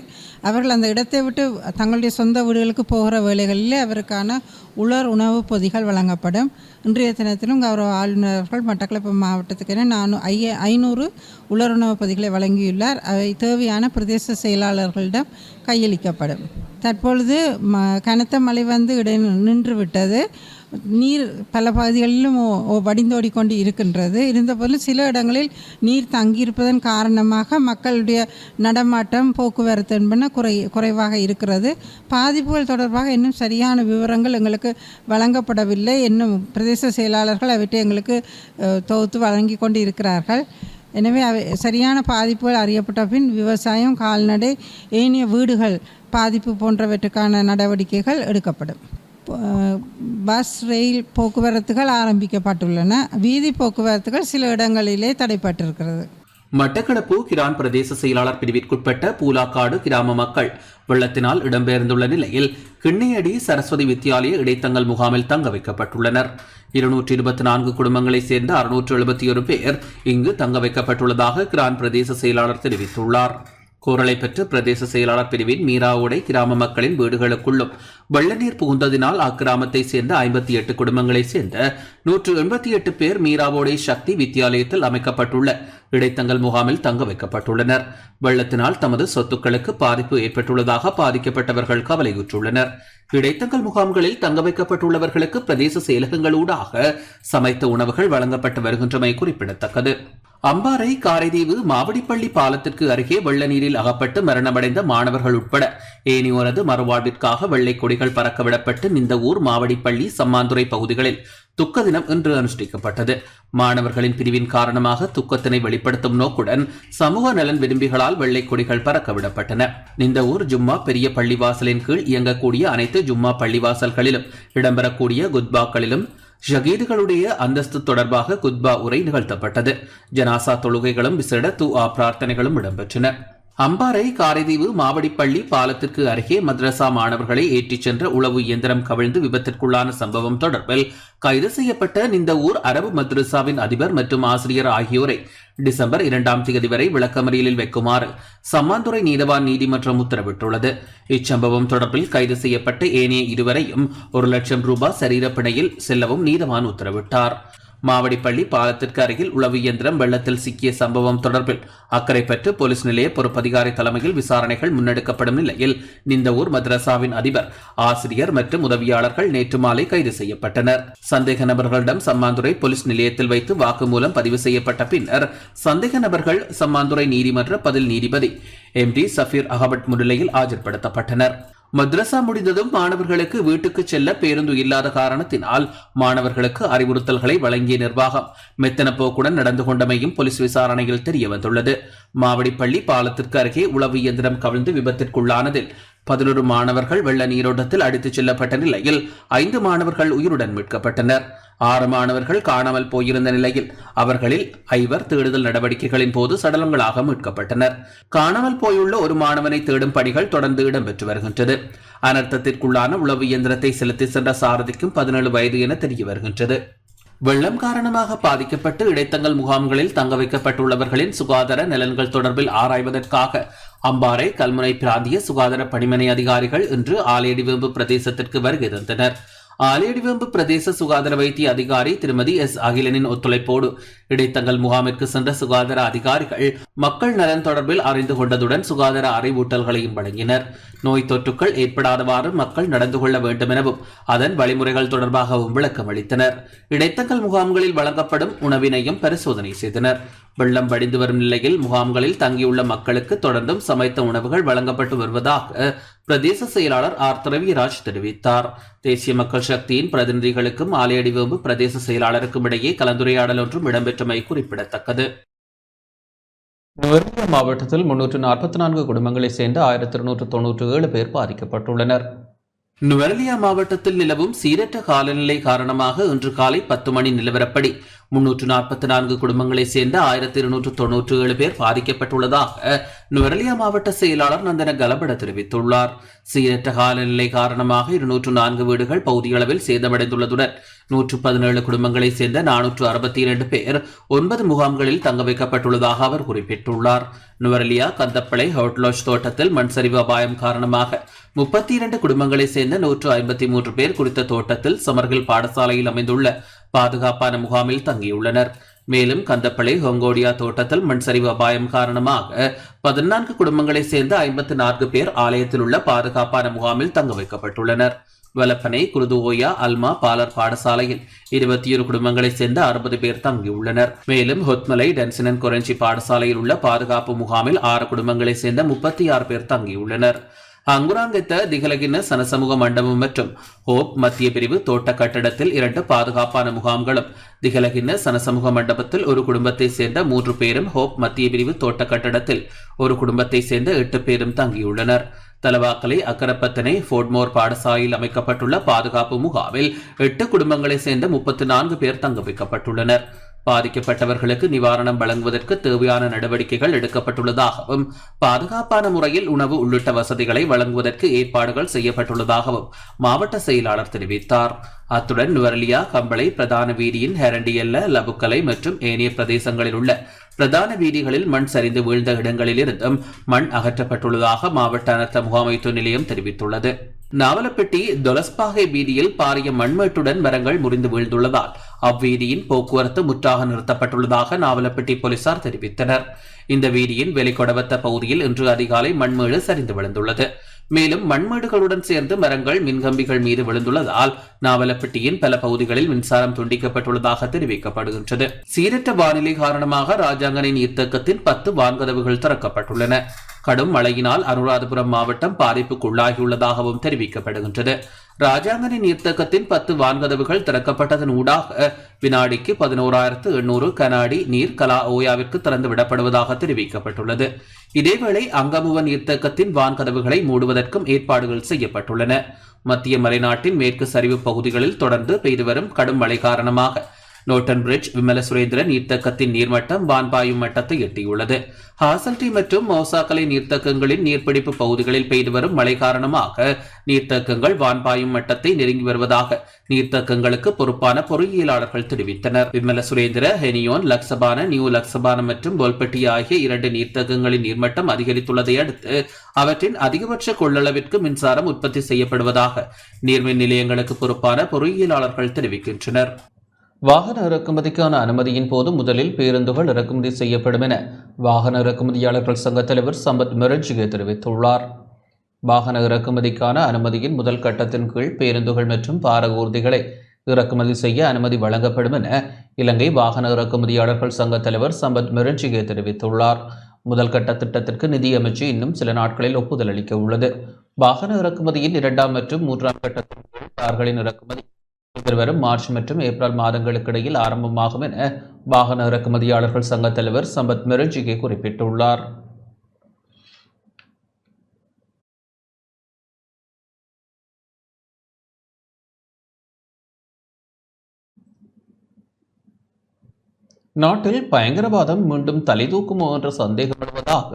அவர்கள் அந்த இடத்தை விட்டு தங்களுடைய சொந்த வீடுகளுக்கு போகிற வேளைகளில் அவருக்கான உலர் உணவு பொதிகள் வழங்கப்படும். இன்றைய தினத்திலும் கௌரவ ஆளுநர்கள் மட்டக்களப்பு மாவட்டத்துக்கென 500 உலர் உணவு பொதிகளை வழங்கியுள்ளார். அவை தேவையான பிரதேச செயலாளர்களிடம் கையளிக்கப்படும். தற்பொழுது கனத்த மழை வந்து நின்று நின்றுவிட்டது. நீர் பல பகுதிகளிலும் வடிந்தோடி கொண்டு இருக்கின்றது. இருந்தபோதிலும் சில இடங்களில் நீர் தங்கியிருப்பதன் காரணமாக மக்களுடைய நடமாட்டம், போக்குவரத்து என்பன குறைவாக இருக்கிறது. பாதிப்புகள் தொடர்பாக இன்னும் சரியான விவரங்கள் எங்களுக்கு வழங்கப்படவில்லை. இன்னும் பிரதேச செயலாளர்கள் அவற்றை எங்களுக்கு தொகுத்து வழங்கி கொண்டு இருக்கிறார்கள். எனவே சரியான பாதிப்புகள் அறியப்பட்ட பின் விவசாயம், கால்நடை, ஏனைய வீடுகள் பாதிப்பு போன்றவற்றுக்கான நடவடிக்கைகள் எடுக்கப்படும். பஸ், ரயில் போக்குவரத்துகள் ஆரம்பிக்கப்பட்டுள்ளன. வீதி போக்குவரத்துகள் சில இடங்களிலே தடைப்பட்டிருக்கிறது. மட்டக்களப்பு கிரான் பிரதேச செயலாளர் பிரிவிற்குட்பட்ட பூலாக்காடு கிராம மக்கள் வெள்ளத்தினால் இடம்பெயர்ந்துள்ள நிலையில் கிண்ணியடி சரஸ்வதி வித்தியாலய இடைத்தங்கல் முகாமில் தங்க வைக்கப்பட்டுள்ளனர். 224 குடும்பங்களைச் சேர்ந்த 671 பேர் இங்கு தங்க வைக்கப்பட்டுள்ளதாக கிரான் பிரதேச செயலாளர் தெரிவித்துள்ளார். கோரளை பெற்ற பிரதேச செயலாளர் பிரிவின் மீராவுடை கிராம மக்களின் வீடுகளுக்குள்ளும் வெள்ள நீர் புகுந்ததினால் அக்கிராமத்தை சேர்ந்த 58 குடும்பங்களைச் சேர்ந்த 188 பேர் மீராவோடை சக்தி வித்தியாலயத்தில் அமைக்கப்பட்டுள்ள இடைத்தங்கல் முகாமில் தங்க வைக்கப்பட்டுள்ளனர். வெள்ளத்தினால் தமது சொத்துக்களுக்கு பாதிப்பு ஏற்பட்டுள்ளதாக பாதிக்கப்பட்டவர்கள் கவலையுற்றுள்ளனர். இடைத்தங்கல் முகாம்களில் தங்க வைக்கப்பட்டுள்ளவர்களுக்கு பிரதேச செயலகங்களூடாக சமைத்த உணவுகள் வழங்கப்பட்டு வருகின்றமை குறிப்பிடத்தக்கது. அம்பாறை காரைதீவு மாவடிப்பள்ளி பாலத்திற்கு அருகே வெள்ள நீரில் அகப்பட்டு மரணமடைந்த மாணவர்கள் உட்பட ஏனையோரது மறுவாழ்விற்காக வெள்ளை கொடிகள் பறக்கவிடப்பட்டு நிந்தவூர், மாவடிப்பள்ளி, சம்மாந்துறை பகுதிகளில் துக்க தினம் இன்று அனுஷ்டிக்கப்பட்டது. மாணவர்களின் பிரிவின் காரணமாக துக்கத்தினை வெளிப்படுத்தும் நோக்குடன் சமூக நலன் விரும்பிகளால் வெள்ளை கொடிகள் பறக்கவிடப்பட்டன. நிந்தவூர் ஜும்மா பெரிய பள்ளிவாசலின் கீழ் இயங்கக்கூடிய அனைத்து ஜும்மா பள்ளிவாசல்களிலும் இடம்பெறக்கூடிய குத்பாக்களிலும் ஷகீதுகளுடைய அந்தஸ்து தொடர்பாக குத்பா உரை நிகழ்த்தப்பட்டது. ஜனாசா தொழுகைகளும் விசேட துஆ பிரார்த்தனைகளும் இடம்பெற்றன. அம்பாறை காரைதீவு மாவடிப்பள்ளி பாலத்திற்கு அருகே மദ്രസா மாணவர்களை ஏற்றிச் சென்ற உளவு இயந்திரம் கவிழ்ந்து விபத்திற்குள்ளான சம்பவம் தொடர்பில் கைது செய்யப்பட்ட நிந்தவூர் அரபு மദ്രസാவின் அதிபர் மற்றும் ஆசிரியர் ஆகியோரை டிசம்பர் 2ஆம் தேதி வரை விளக்கமறியலில் வைக்குமாறு சம்மாந்துறை நீதவான் நீதிமன்றம் உத்தரவிட்டுள்ளது. இச்சம்பவம் தொடர்பில் கைது செய்யப்பட்ட ஏனைய இருவரையும் 1 லட்சம் ரூபாய் சரீரப்பிணையில் செல்லவும் நீதவான் உத்தரவிட்டார். மாவடிப்பள்ளி பாலத்திற்கு அருகில் உளவு இயந்திரம் வெள்ளத்தில் சிக்கிய சம்பவம் தொடர்பில் அக்கரைப்பற்று போலீஸ் நிலைய பொறுப்பதிகாரி தலைமையில் விசாரணைகள் முன்னெடுக்கப்படும் நிலையில் நிந்தவூர் மദ്രസാவின் அதிபர், ஆசிரியர் மற்றும் உதவியாளர்கள் நேற்று மாலை கைது செய்யப்பட்டனர். சந்தேக நபர்களிடம் சம்மாந்துறை போலீஸ் நிலையத்தில் வைத்து வாக்குமூலம் பதிவு செய்யப்பட்ட பின்னர் சந்தேக நபர்கள் சம்மாந்துறை நீதிமன்ற பதில் நீதிபதி MD சஃபீர் அகமட் முன்னிலையில் ஆஜர்படுத்தப்பட்டனர். மദ്രസா முடிந்ததும் மாணவர்களுக்கு வீட்டுக்கு செல்ல பேருந்து இல்லாத காரணத்தினால் மாணவர்களுக்கு அறிவுறுத்தல்களை வழங்கிய நிர்வாகம் மெத்தன போக்குடன் நடந்து கொண்டமையும் போலீஸ் விசாரணையில் தெரிய வந்துள்ளது. மாவடிப்பள்ளி பாலத்திற்கு அருகே உளவு இயந்திரம் கவிழ்ந்து விபத்திற்குள்ளானதில் 11 மாணவர்கள் வெள்ள நீரோட்டத்தில் அடித்துச் செல்லப்பட்ட நிலையில் 5 மாணவர்கள் உயிருடன் மீட்கப்பட்டனர். 6 மாணவர்கள் காணாமல் போயிருந்த நிலையில் அவர்களில் 5 தேடுதல் நடவடிக்கைகளின் போது சடலங்களாக மீட்கப்பட்டனர். காணாமல் போயுள்ள ஒரு மாணவனை தேடும் பணிகள் தொடர்ந்து இடம்பெற்று வருகின்றது. அனர்த்தத்திற்குள்ளான உளவு இயந்திரத்தை செலுத்தி சென்ற சாரதிக்கும் 17 வயது என தெரிய வருகின்றது. வெள்ளம் காரணமாக பாதிக்கப்பட்டு இடைத்தங்கல் முகாம்களில் தங்க வைக்கப்பட்டுள்ளவர்களின் சுகாதார நலன்கள் தொடர்பில் ஆராய்வதற்காக அம்பாறை கல்முனை பிராந்திய சுகாதார பணிமனை அதிகாரிகள் இன்று ஆலையடிவேம்பு பிரதேசத்திற்கு வருகை தந்தனர். ஆலையடிவேம்பு பிரதேச சுகாதார வைத்திய அதிகாரி திருமதி S. அகிலனின் ஒத்துழைப்போடு இடைத்தங்கல் முகாமிற்கு சென்ற சுகாதார அதிகாரிகள் மக்கள் நலன் தொடர்பில் அறிந்து கொண்டதுடன் சுகாதார அறிவூட்டல்களையும் வழங்கினர். நோய் தொற்றுக்கள் ஏற்படாதவாறு மக்கள் நடந்து கொள்ள வேண்டும் எனவும் அதன் வழிமுறைகள் தொடர்பாகவும் விளக்கம் அளித்தனர். இடைத்தங்கல் முகாம்களில் வழங்கப்படும் உணவினையும் பரிசோதனை செய்தனர். வெள்ளம் வடிந்து வரும் நிலையில் முகாம்களில் தங்கியுள்ள மக்களுக்கு தொடர்ந்தும் சமைத்த உணவுகள் வழங்கப்பட்டு வருவதாக பிரதேச செயலாளர் ஆர். ரவிராஜ் தெரிவித்தார். தேசிய மக்கள் சக்தியின் பிரதிநிதிகளுக்கும் ஆலையடிவேம்பு பிரதேச செயலாளருக்கும் இடையே கலந்துரையாடல் ஒன்றும் இடம்பெற்றமை குறிப்பிடத்தக்கது. நுவரெலியா மாவட்டத்தில் 344 குடும்பங்களைச் சேர்ந்த 1297 பேர் பாதிக்கப்பட்டுள்ளனர். நுவரெலியா மாவட்டத்தில் நிலவும் சீரற்ற காலநிலை காரணமாக இன்று காலை 10 மணி நிலவரப்படி 344 குடும்பங்களைச் சேர்ந்த 1297 பேர் பாதிக்கப்பட்டுள்ளதாக நுவரெலியா மாவட்ட செயலாளர் நந்தன கலபட தெரிவித்துள்ளார். சீரற்ற காலநிலை காரணமாக 204 வீடுகள் பகுதியளவில் சேதமடைந்துள்ளதுடன் 117 குடும்பங்களைச் சேர்ந்த 462 பேர் 9 முகாம்களில் தங்க வைக்கப்பட்டுள்ளதாக அவர் குறிப்பிட்டுள்ளார். நுவரெலியா கந்தப்பளை ஹவுட்லாஜ் தோட்டத்தில் மண் சரிவு அபாயம் காரணமாக 32 குடும்பங்களைச் சேர்ந்த 153 பேர் குறித்த தோட்டத்தில் சமர்கில் பாடசாலையில் அமைந்துள்ள பாதுகாப்பான முகாமில் தங்கியுள்ளனர். மேலும் கந்தப்பளை ஹொங்கோடியா தோட்டத்தில் மண் சரிவு அபாயம் காரணமாக 14 குடும்பங்களைச் சேர்ந்த 54 பேர் ஆலயத்தில் உள்ள பாதுகாப்பான முகாமில் தங்க வைக்கப்பட்டுள்ளனர். வலப்பனை குருதுஓயா அல்மா பாலர் பாடசாலையில் 21 குடும்பங்களைச் சேர்ந்த 60 பேர் தங்கியுள்ளனர். மேலும் ஹொத்மலை டென்சினன் கொரஞ்சி பாடசாலையில் உள்ள பாதுகாப்பு முகாமில் 6 குடும்பங்களைச் சேர்ந்த 36 பேர் தங்கியுள்ளனர். அங்குராங்கத்த திகலகின சனசமூக மண்டபம் மற்றும் ஹோப் மத்திய பிரிவு தோட்ட கட்டடத்தில் 2 பாதுகாப்பான முகாம்களும், திகலகின சனசமூக மண்டபத்தில் ஒரு குடும்பத்தை சேர்ந்த 3 பேரும், ஹோப் மத்திய பிரிவு தோட்ட கட்டடத்தில் ஒரு குடும்பத்தை சேர்ந்த 8 பேரும் தங்கியுள்ளனர். தலவாக்கலை அக்கரப்பத்தனை ஃபோர்ட்மோர் பாடசாலையில் அமைக்கப்பட்டுள்ள பாதுகாப்பு முகாமில் 8 குடும்பங்களை சேர்ந்த 34 பேர் தங்க வைக்கப்பட்டுள்ளனர். பாதிக்கப்பட்டவர்களுக்கு நிவாரணம் வழங்குவதற்கு தேவையான நடவடிக்கைகள் எடுக்கப்பட்டுள்ளதாகவும், பாதுகாப்பான முறையில் உணவு உள்ளிட்ட வசதிகளை வழங்குவதற்கு ஏற்பாடுகள் செய்யப்பட்டுள்ளதாகவும் மாவட்ட செயலாளர் தெரிவித்தார். அத்துடன் நுவரலியா கம்பளை பிரதான வீதியின் ஹெரண்டியல்ல லபுக்கலை மற்றும் ஏனைய பிரதேசங்களில் உள்ள பிரதான வீதிகளில் மண் சரிந்து வீழ்ந்த இடங்களில் இருந்தும் மண் அகற்றப்பட்டுள்ளதாக மாவட்ட அனர்த்த முகாமைத்துவ நிலையம் தெரிவித்துள்ளது. நாவலப்பிட்டி தொலஸ்பாகை வீதியில் பாரிய மண்மேட்டுடன் மரங்கள் முறிந்து வீழ்ந்துள்ளதால் அவ்வீதியின் போக்குவரத்து முற்றாக நிறுத்தப்பட்டுள்ளதாக நாவலப்பிட்டி போலீசார் தெரிவித்தனர். இந்த வீதியின் வெளிக்கொடவத்த பகுதியில் இன்று அதிகாலை மண்மேடு சரிந்து விழுந்துள்ளது. மேலும் மண்மேடுகளுடன் சேர்ந்து மரங்கள் மின்கம்பிகள் மீது விழுந்துள்ளதால் நாவலப்பிட்டியின் பல பகுதிகளில் மின்சாரம் துண்டிக்கப்பட்டுள்ளதாக தெரிவிக்கப்படுகின்றது. சீரற்ற வானிலை காரணமாக ராஜாங்கனை நீர்த்தேக்கத்தின் 10 வான்கதவுகள் திறக்கப்பட்டுள்ளன. கடும் மழையினால் அனுராதபுரம் மாவட்டம் பாதிப்புக்குள்ளாகியுள்ளதாகவும் தெரிவிக்கப்படுகின்றது. ராஜாங்கனி நீர்த்தேக்கத்தின் 10 வான்கதவுகள் திறக்கப்பட்டதன் ஊடாக வினாடிக்கு 11,800 கனாடி நீர் கலா ஓயாவிற்கு திறந்து விடப்படுவதாக தெரிவிக்கப்பட்டுள்ளது. இதேவேளை அங்கமுவ நீர்த்தேக்கத்தின் வான்கதவுகளை மூடுவதற்கும் ஏற்பாடுகள் செய்யப்பட்டுள்ளன. மத்திய மலைநாட்டின் மேற்கு சரிவு பகுதிகளில் தொடர்ந்து பெய்து வரும் கடும் மழை காரணமாக நோட்டன் பிரிட்ஜ் விமல சுரேந்திர நீர்த்தேக்கத்தின் நீர்மட்டம் வான்பாயும் மட்டத்தை எட்டியுள்ளது. ஹாசல்டி மற்றும் மௌசாக்கலை நீர்த்தேக்கங்களின் நீர்பிடிப்பு பகுதிகளில் பெய்து வரும் மழை காரணமாக நீர்த்தேக்கங்கள் வான்பாயும் மட்டத்தை நெருங்கி வருவதாக நீர்த்தேக்கங்களுக்கு பொறுப்பான பொறியியலாளர்கள் தெரிவித்தனர். விமல சுரேந்திர, ஹெனியோன், லக்சபான, நியூ லக்சபான மற்றும் போல்பட்டி ஆகிய 2 நீர்த்தேக்கங்களின் நீர்மட்டம் அதிகரித்துள்ளதை அடுத்து அவற்றின் அதிகபட்ச கொள்ளளவிற்கு மின்சாரம் உற்பத்தி செய்யப்படுவதாக நீர்மின் நிலையங்களுக்கு பொறுப்பான பொறியியலாளர்கள் தெரிவிக்கின்றனர். வாகன இறக்குமதிக்கான அனுமதியின் போது முதலில் பேருந்துகள் இறக்குமதி செய்யப்படும் என வாகன இறக்குமதியாளர்கள் சங்க தலைவர் சம்பத் மெரட்ஜிகே தெரிவித்துள்ளார். வாகன இறக்குமதிக்கான அனுமதியின் முதல் கட்டத்தின் கீழ் பேருந்துகள் மற்றும் பார ஊர்திகளை இறக்குமதி செய்ய அனுமதி வழங்கப்படும் என இலங்கை வாகன இறக்குமதியாளர்கள் சங்க தலைவர் சம்பத் மெரட்ஜிகே தெரிவித்துள்ளார். முதல் கட்ட திட்டத்திற்கு நிதியமைச்சு இன்னும் சில நாட்களில் ஒப்புதல் அளிக்க உள்ளது. வாகன இறக்குமதியின் 2ஆம் மற்றும் 3ஆம் கட்டத்தின் கீழ் கார்களின் இறக்குமதி எதிர்வரும் மார்ச் மற்றும் ஏப்ரல் மாதங்களுக்கு இடையில் ஆரம்பமாகும் என வாகன இறக்குமதியாளர்கள் சங்க தலைவர் சம்பத் மெரட்ஜிகே குறிப்பிட்டுள்ளார். நாட்டில் பயங்கரவாதம் மீண்டும் தலைதூக்குமோ என்ற சந்தேகம் எழுவதாக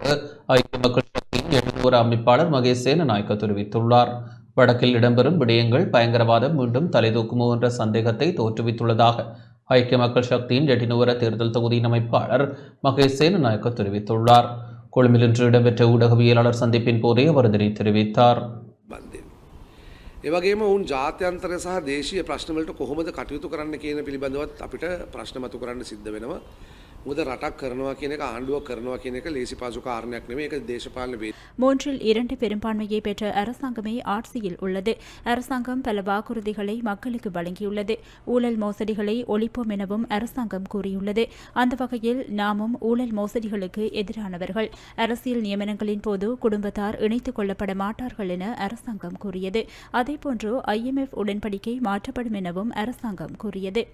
ஐக்கிய மக்கள் சக்தியின் 800 அமைப்பாளர் மகேஷ் சேனநாயக்க தெரிவித்துள்ளார். வடக்கில் இடம்பெறும் விடயங்கள் பயங்கரவாதம் மீண்டும் தலைதூக்குமோ என்ற சந்தேகத்தை தோற்றுவித்துள்ளதாக ஐக்கிய மக்கள் சக்தியின் 800 தேர்தல் தொகுதியின் அமைப்பாளர் மகேஷ் சேனநாயக்க தெரிவித்துள்ளார். கொழும்பில் இன்று இடம்பெற்ற ஊடகவியலாளர் சந்திப்பின் போதே அவர் இதனை தெரிவித்தார். එවගේම ඔවුන් ජාත්‍යන්තර සහ දේශීය ප්‍රශ්නවලට කොහොමද කටයුතු කරන්න කියන පිළිබඳවත් අපිට ප්‍රශ්න මතු කරන්න සිද්ධ වෙනවා. මොකද රටක් කරනවා කියන එක ආණ්ඩුවක් කරනවා කියන එක ලේසි පාසු කාරණයක් නෙමෙයි. ඒක දේශපාලන වේ. 3/2 பெரும்பான்மையை பெற்ற அரசாங்கமே ஆட்சியில் உள்ளது. அரசாங்கம் பல வாக்குறுதிகளை மக்களுக்கு வழங்கியுள்ளது. ஊழல் மோசடிகளை ஒழிப்போம் எனவும் அரசாங்கம் கூறியுள்ளது. அந்த வகையில் நாமும் ஊழல் மோசடிகளுக்கு எதிரானவர்கள். அரசியல் நியமனங்களின் போது குடும்பத்தார் இணைத்துக் கொள்ளப்பட மாட்டார்கள் என அரசாங்கம் கூறியது. அதேபோன்று IMF உடன்படிக்கை மாற்றப்படும் எனவும் அரசாங்கம் கூறியது.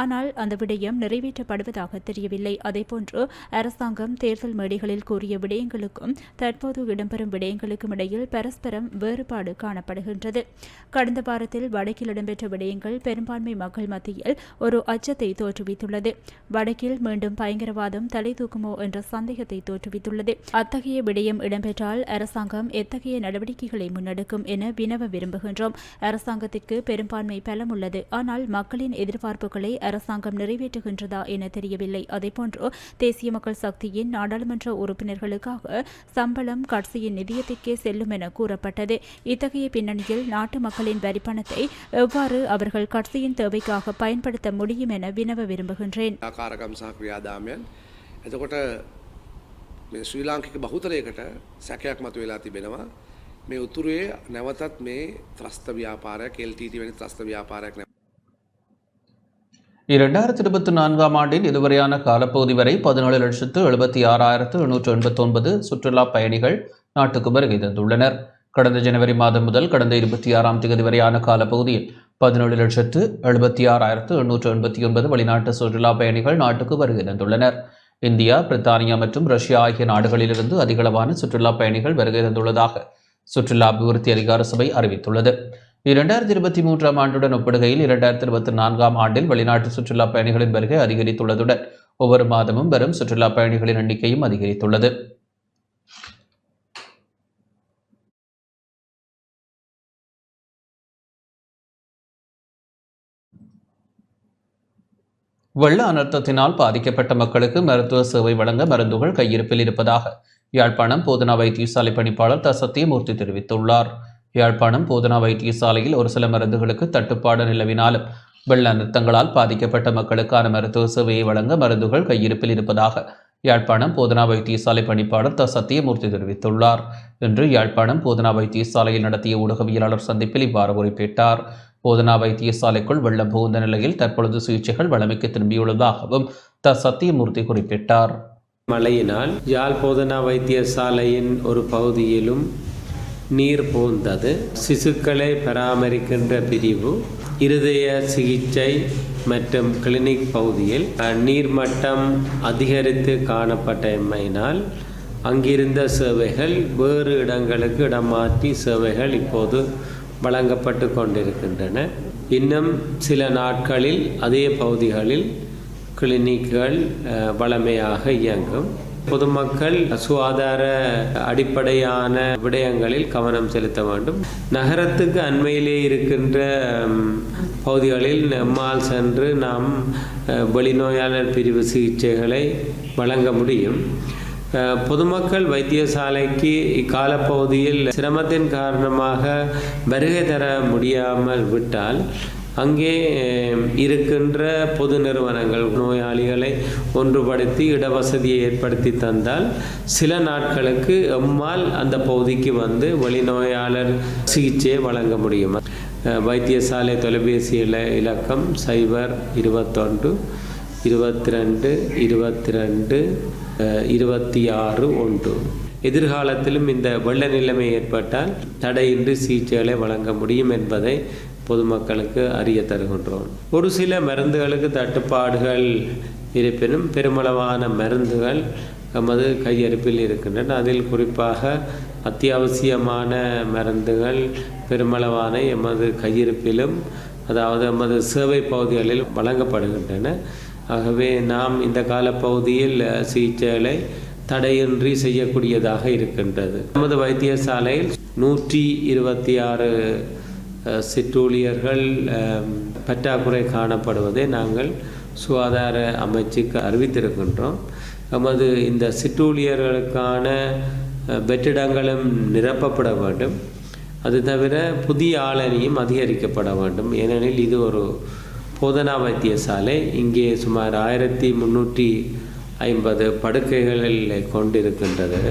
ஆனால் அந்த விடயம் நிறைவேற்றப்படுவதாக தெரியவில்லை. அதேபோன்று அரசாங்கம் தேர்தல் மேடைகளில் கூறிய விடயங்களுக்கும் தற்போது இடம்பெறும் விடயங்களுக்கும் இடையில் பரஸ்பரம் வேறுபாடு காணப்படுகின்றது. கடந்த வாரத்தில் வடக்கில் இடம்பெற்ற விடயங்கள் பெரும்பான்மை மக்கள் மத்தியில் ஒரு அச்சத்தை தோற்றுவித்துள்ளது. வடக்கில் மீண்டும் பயங்கரவாதம் தலை தூக்குமோ என்ற சந்தேகத்தை தோற்றுவித்துள்ளது. அத்தகைய விடயம் இடம்பெற்றால் அரசாங்கம் எத்தகைய நடவடிக்கைகளை முன்னெடுக்கும் என வினவ விரும்புகின்றோம். அரசாங்கத்திற்கு பெரும்பான்மை பலம் உள்ளது. ஆனால் மக்களின் எதிர்பார்ப்புகளை அரசாங்கம் நிறைவேற்றுகின்றதா என தெரியவில்லை. அதேபோன்று தேசிய மக்கள் சக்தியின் நாடாளுமன்ற உறுப்பினர்களுக்காக சம்பளம் கட்சியின் நிதியத்திற்கே செல்லும் என கூறப்பட்டது. இத்தகைய பின்னணியில் நாட்டு மக்களின் வரிப்பணத்தை எவ்வாறு அவர்கள் கட்சியின் தேவைக்காக பயன்படுத்த முடியும் என வினவ விரும்புகின்றேன். ශ්‍රී ලාංකික බහුතරයකට සැකයක් මතුවලා තිබෙනවා. මේ උතුරේ නැවතත් මේ ත්‍රස්ත ව්‍යාපාරයක් LTT වැනි ත්‍රස්ත ව්‍යාපාරයක් 2024ஆம் ஆண்டின் இதுவரையான காலப்பகுதி வரை 17,76,889 சுற்றுலா பயணிகள் நாட்டுக்கு வருகை தந்துள்ளனர். கடந்த ஜனவரி மாதம் முதல் கடந்த 26ஆம் தேதி வரையான காலப்பகுதியில் 17,76,889 வெளிநாட்டு சுற்றுலா பயணிகள் நாட்டுக்கு வருகை தந்துள்ளனர். இந்தியா, பிரித்தானியா மற்றும் ரஷ்யா ஆகிய நாடுகளிலிருந்து அதிகளவான சுற்றுலா பயணிகள் வருகை தந்துள்ளதாக சுற்றுலா அபிவிருத்தி அதிகார சபை அறிவித்துள்ளது. 2023ஆம் ஆண்டுடன் ஒப்பிடுகையில் 2024ஆம் ஆண்டில் வெளிநாட்டு சுற்றுலா பயணிகளின் வருகை அதிகரித்துள்ளதுடன் ஒவ்வொரு மாதமும் வரும் சுற்றுலா பயணிகளின் எண்ணிக்கையும் அதிகரித்துள்ளது. வெள்ள அனர்த்தத்தினால் பாதிக்கப்பட்ட மக்களுக்கு மருத்துவ சேவை வழங்க மருந்துகள் கையிருப்பில் இருப்பதாக யாழ்ப்பாணம் போதனா வைத்தியசாலை பணிப்பாளர் சத்தியமூர்த்தி தெரிவித்துள்ளார். யாழ்ப்பாணம் போதனா வைத்தியசாலையில் ஒரு சில மருந்துகளுக்கு தட்டுப்பாடு நிலவினாலும் வெள்ள அனர்த்தங்களால் பாதிக்கப்பட்ட மக்களுக்கான மருத்துவ சேவையை வழங்க மருந்துகள் கையிருப்பில் இருப்பதாக யாழ்ப்பாணம் போதனா வைத்தியசாலை பணிப்பாளர் சத்தியமூர்த்தி தெரிவித்துள்ளார். இன்று யாழ்ப்பாணம் போதனா வைத்தியசாலையில் நடத்திய ஊடகவியலாளர் சந்திப்பில் இவ்வாறு குறிப்பிட்டார். போதனா வைத்தியசாலைக்குள் வெள்ளம் புகுந்த நிலையில் தற்பொழுது சிகிச்சைகள் வழமைக்கு திரும்பியுள்ளதாகவும் சத்தியமூர்த்தி குறிப்பிட்டார். மழையினால் யாழ் போதனா வைத்தியசாலையின் ஒரு பகுதியிலும் நீர் புகுந்தது. சிசுக்களை பராமரிக்கின்ற பிரிவு, இருதய சிகிச்சை மற்றும் கிளினிக் பகுதியில் நீர்மட்டம் அதிகரித்து காணப்பட்டமையினால் அங்கிருந்த சேவைகள் வேறு இடங்களுக்கு இடமாற்றி சேவைகள் இப்போது வழங்கப்பட்டு கொண்டிருக்கின்றன. இன்னும் சில நாட்களில் அதே பகுதிகளில் கிளினிக்குகள் வழமையாக இயங்கும். பொதுமக்கள் சுகாதார அடிப்படையான விடயங்களில் கவனம் செலுத்த வேண்டும். நகரத்துக்கு அண்மையிலே இருக்கின்ற பகுதிகளில் நம்மால் சென்று நாம் வெளிநோயாளர் பிரிவு சிகிச்சைகளை வழங்க முடியும். பொதுமக்கள் வைத்தியசாலைக்கு இக்காலப்பகுதியில் சிரமத்தின் காரணமாக வருகை தர முடியாமல் விட்டால் அங்கே இருக்கின்ற பொது நிறுவனங்கள் நோயாளிகளை ஒன்றுபடுத்தி இடவசதியை ஏற்படுத்தி தந்தால் சில நாட்களுக்கு எம்மால் அந்த பகுதிக்கு வந்து வெளிநோயாளர் சிகிச்சையை வழங்க முடியும். வைத்தியசாலை தொலைபேசி இலக்கம் 021 22 22 26 1. எதிர்காலத்திலும் இந்த வெள்ள நிலைமை ஏற்பட்டால் தடையின்றி சிகிச்சைகளை வழங்க முடியும் என்பதை பொதுமக்களுக்கு அறிய தருகின்றோம். ஒரு சில மருந்துகளுக்கு தட்டுப்பாடுகள் இருப்பினும் பெருமளவான மருந்துகள் நமது கையிருப்பில் இருக்கின்றன. அதில் குறிப்பாக அத்தியாவசியமான மருந்துகள் பெருமளவான எமது கையிருப்பிலும், அதாவது எமது சேவை பகுதிகளில் வழங்கப்படுகின்றன. ஆகவே நாம் இந்த காலப்பகுதியில் சிகிச்சைகளை தடையின்றி செய்யக்கூடியதாக இருக்கின்றது. நமது வைத்தியசாலையில் 126 சிற்றூழியர்கள் பற்றாக்குறை காணப்படுவதை நாங்கள் சுகாதார அமைச்சுக்கு அறிவித்திருக்கின்றோம். நமது இந்த சிற்றூழியர்களுக்கான வெற்றிடங்களும் நிரப்பப்பட வேண்டும். அது தவிர புதிய ஆளணியும் அதிகரிக்கப்பட வேண்டும். ஏனெனில் இது ஒரு போதனா வைத்தியசாலை. இங்கே சுமார் 1350 படுக்கைகளில் கொண்டிருக்கின்றது.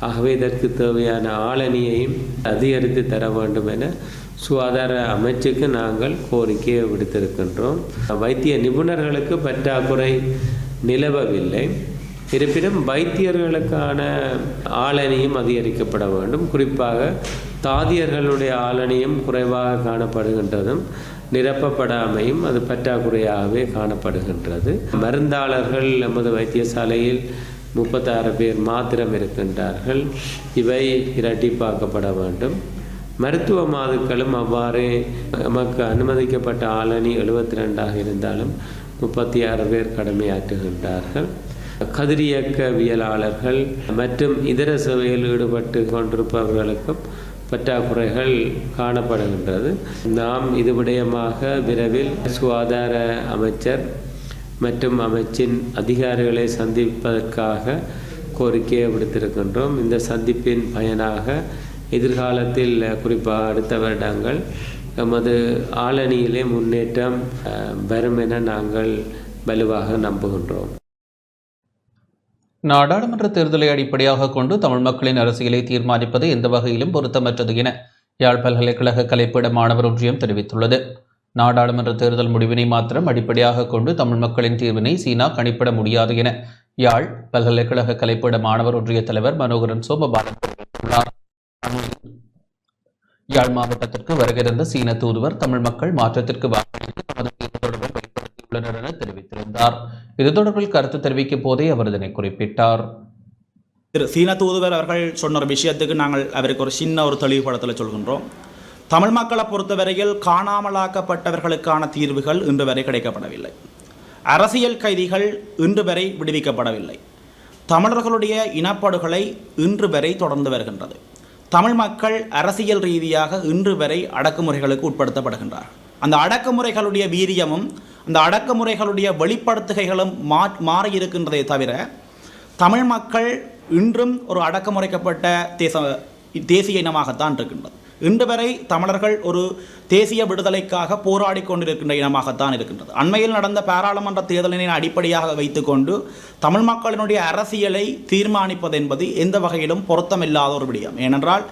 ஆகவே இதற்கு தேவையான ஆளணியையும் அதிகரித்து தர வேண்டும் என சுகாதார அமைச்சுக்கு நாங்கள் கோரிக்கையை விடுத்திருக்கின்றோம். வைத்திய நிபுணர்களுக்கு பற்றாக்குறை நிலவவில்லை. இருப்பினும் வைத்தியர்களுக்கான ஆளணியும் அதிகரிக்கப்பட வேண்டும். குறிப்பாக தாதியர்களுடைய ஆளணியும் குறைவாக காணப்படுகின்றதும் நிரப்பப்படாமையும் அது பற்றாக்குறையாகவே காணப்படுகின்றது. மருந்தாளர்கள் நமது வைத்தியசாலையில் 36 பேர் மாத்திரம் இருக்கின்றார்கள். இவை இரட்டிப்பாக்கப்பட வேண்டும். மருத்துவ மாதுக்களும் அவ்வாறே நமக்கு அனுமதிக்கப்பட்ட ஆளணி 72ஆக இருந்தாலும் 36 பேர் கடமையாற்றுகின்றார்கள். கதிரியக்கவியலாளர்கள் மற்றும் இதர சேவையில் ஈடுபட்டு கொண்டிருப்பவர்களுக்கும் பற்றாக்குறைகள் காணப்படுகின்றது. நாம் இது விடயமாக விரைவில் சுகாதார அமைச்சர் மற்றும் அமைச்சின் அதிகாரிகளை சந்திப்பதற்காக கோரிக்கையை விடுத்திருக்கின்றோம். இந்த சந்திப்பின் பயனாக எதிர்காலத்தில் குறிப்பாக அடுத்த வருடங்கள் எமது ஆளணியிலே முன்னேற்றம் வரும் என நாங்கள் வலுவாக நம்புகின்றோம். நாடாளுமன்ற தேர்தலை அடிப்படையாக கொண்டு தமிழ் மக்களின் அரசியலை தீர்மானிப்பது எந்த வகையிலும் பொருத்தமற்றது என யாழ் பல்கலைக்கழக கலைப்பீட மாணவர் ஒன்றியம் தெரிவித்துள்ளது. நாடாளுமன்ற தேர்தல் முடிவினை மாத்திரம் அடிப்படையாக கொண்டு தமிழ் மக்களின் தீர்வினை சீனா கணிப்பிட முடியாது என யாழ் பல்கலைக்கழக கலைப்பீட மாணவர் ஒன்றிய தலைவர் மனோகரன் சோமபாலன் தெரிவித்துள்ளார். யாழ் மாவட்டத்திற்கு வருகின்ற சீன தூதுவர் தமிழ் மக்கள் மாற்றத்திற்கு வாக்களித்து தமது தீர்வு தொடர்பில் வெளிப்படுத்தியுள்ளனர் என தெரிவித்திருந்தார். இது தொடர்பில் கருத்து தெரிவிக்கும் போதே அவர் இதனை குறிப்பிட்டார். சீன தூதுவர் அவர்கள் சொன்ன ஒரு விஷயத்துக்கு நாங்கள் அவருக்கு ஒரு சின்ன ஒரு தெளிவுபடுத்தலை சொல்கின்றோம். தமிழ் மக்களை பொறுத்தவரையில் காணாமலாக்கப்பட்டவர்களுக்கான தீர்வுகள் இன்று வரை கிடைக்கப்படவில்லை. அரசியல் கைதிகள் இன்று வரை விடுவிக்கப்படவில்லை. தமிழர்களுடைய இனப்படுகொலை இன்று வரை தொடர்ந்து வருகின்றது. தமிழ் மக்கள் அரசியல் ரீதியாக இன்று வரை அடக்குமுறைகளுக்கு உட்படுத்தப்படுகின்றார். அந்த அடக்குமுறைகளுடைய வீரியமும் அந்த அடக்குமுறைகளுடைய வெளிப்படுத்துகைகளும் மாறியிருக்கின்றதை தவிர தமிழ் மக்கள் இன்றும் ஒரு அடக்குமுறைக்கப்பட்ட தேசிய இனமாகத்தான் இருக்கின்றது. இன்று வரை தமிழர்கள் ஒரு தேசிய விடுதலைக்காக போராடி கொண்டிருக்கின்ற இனமாகத்தான் இருக்கின்றது. அண்மையில் நடந்த பாராளுமன்ற தேர்தலினை அடிப்படையாக வைத்துக்கொண்டு தமிழ் மக்களினுடைய அரசியலை தீர்மானிப்பது என்பது எந்த வகையிலும் பொருத்தமில்லாத ஒரு விடயம். ஏனென்றால்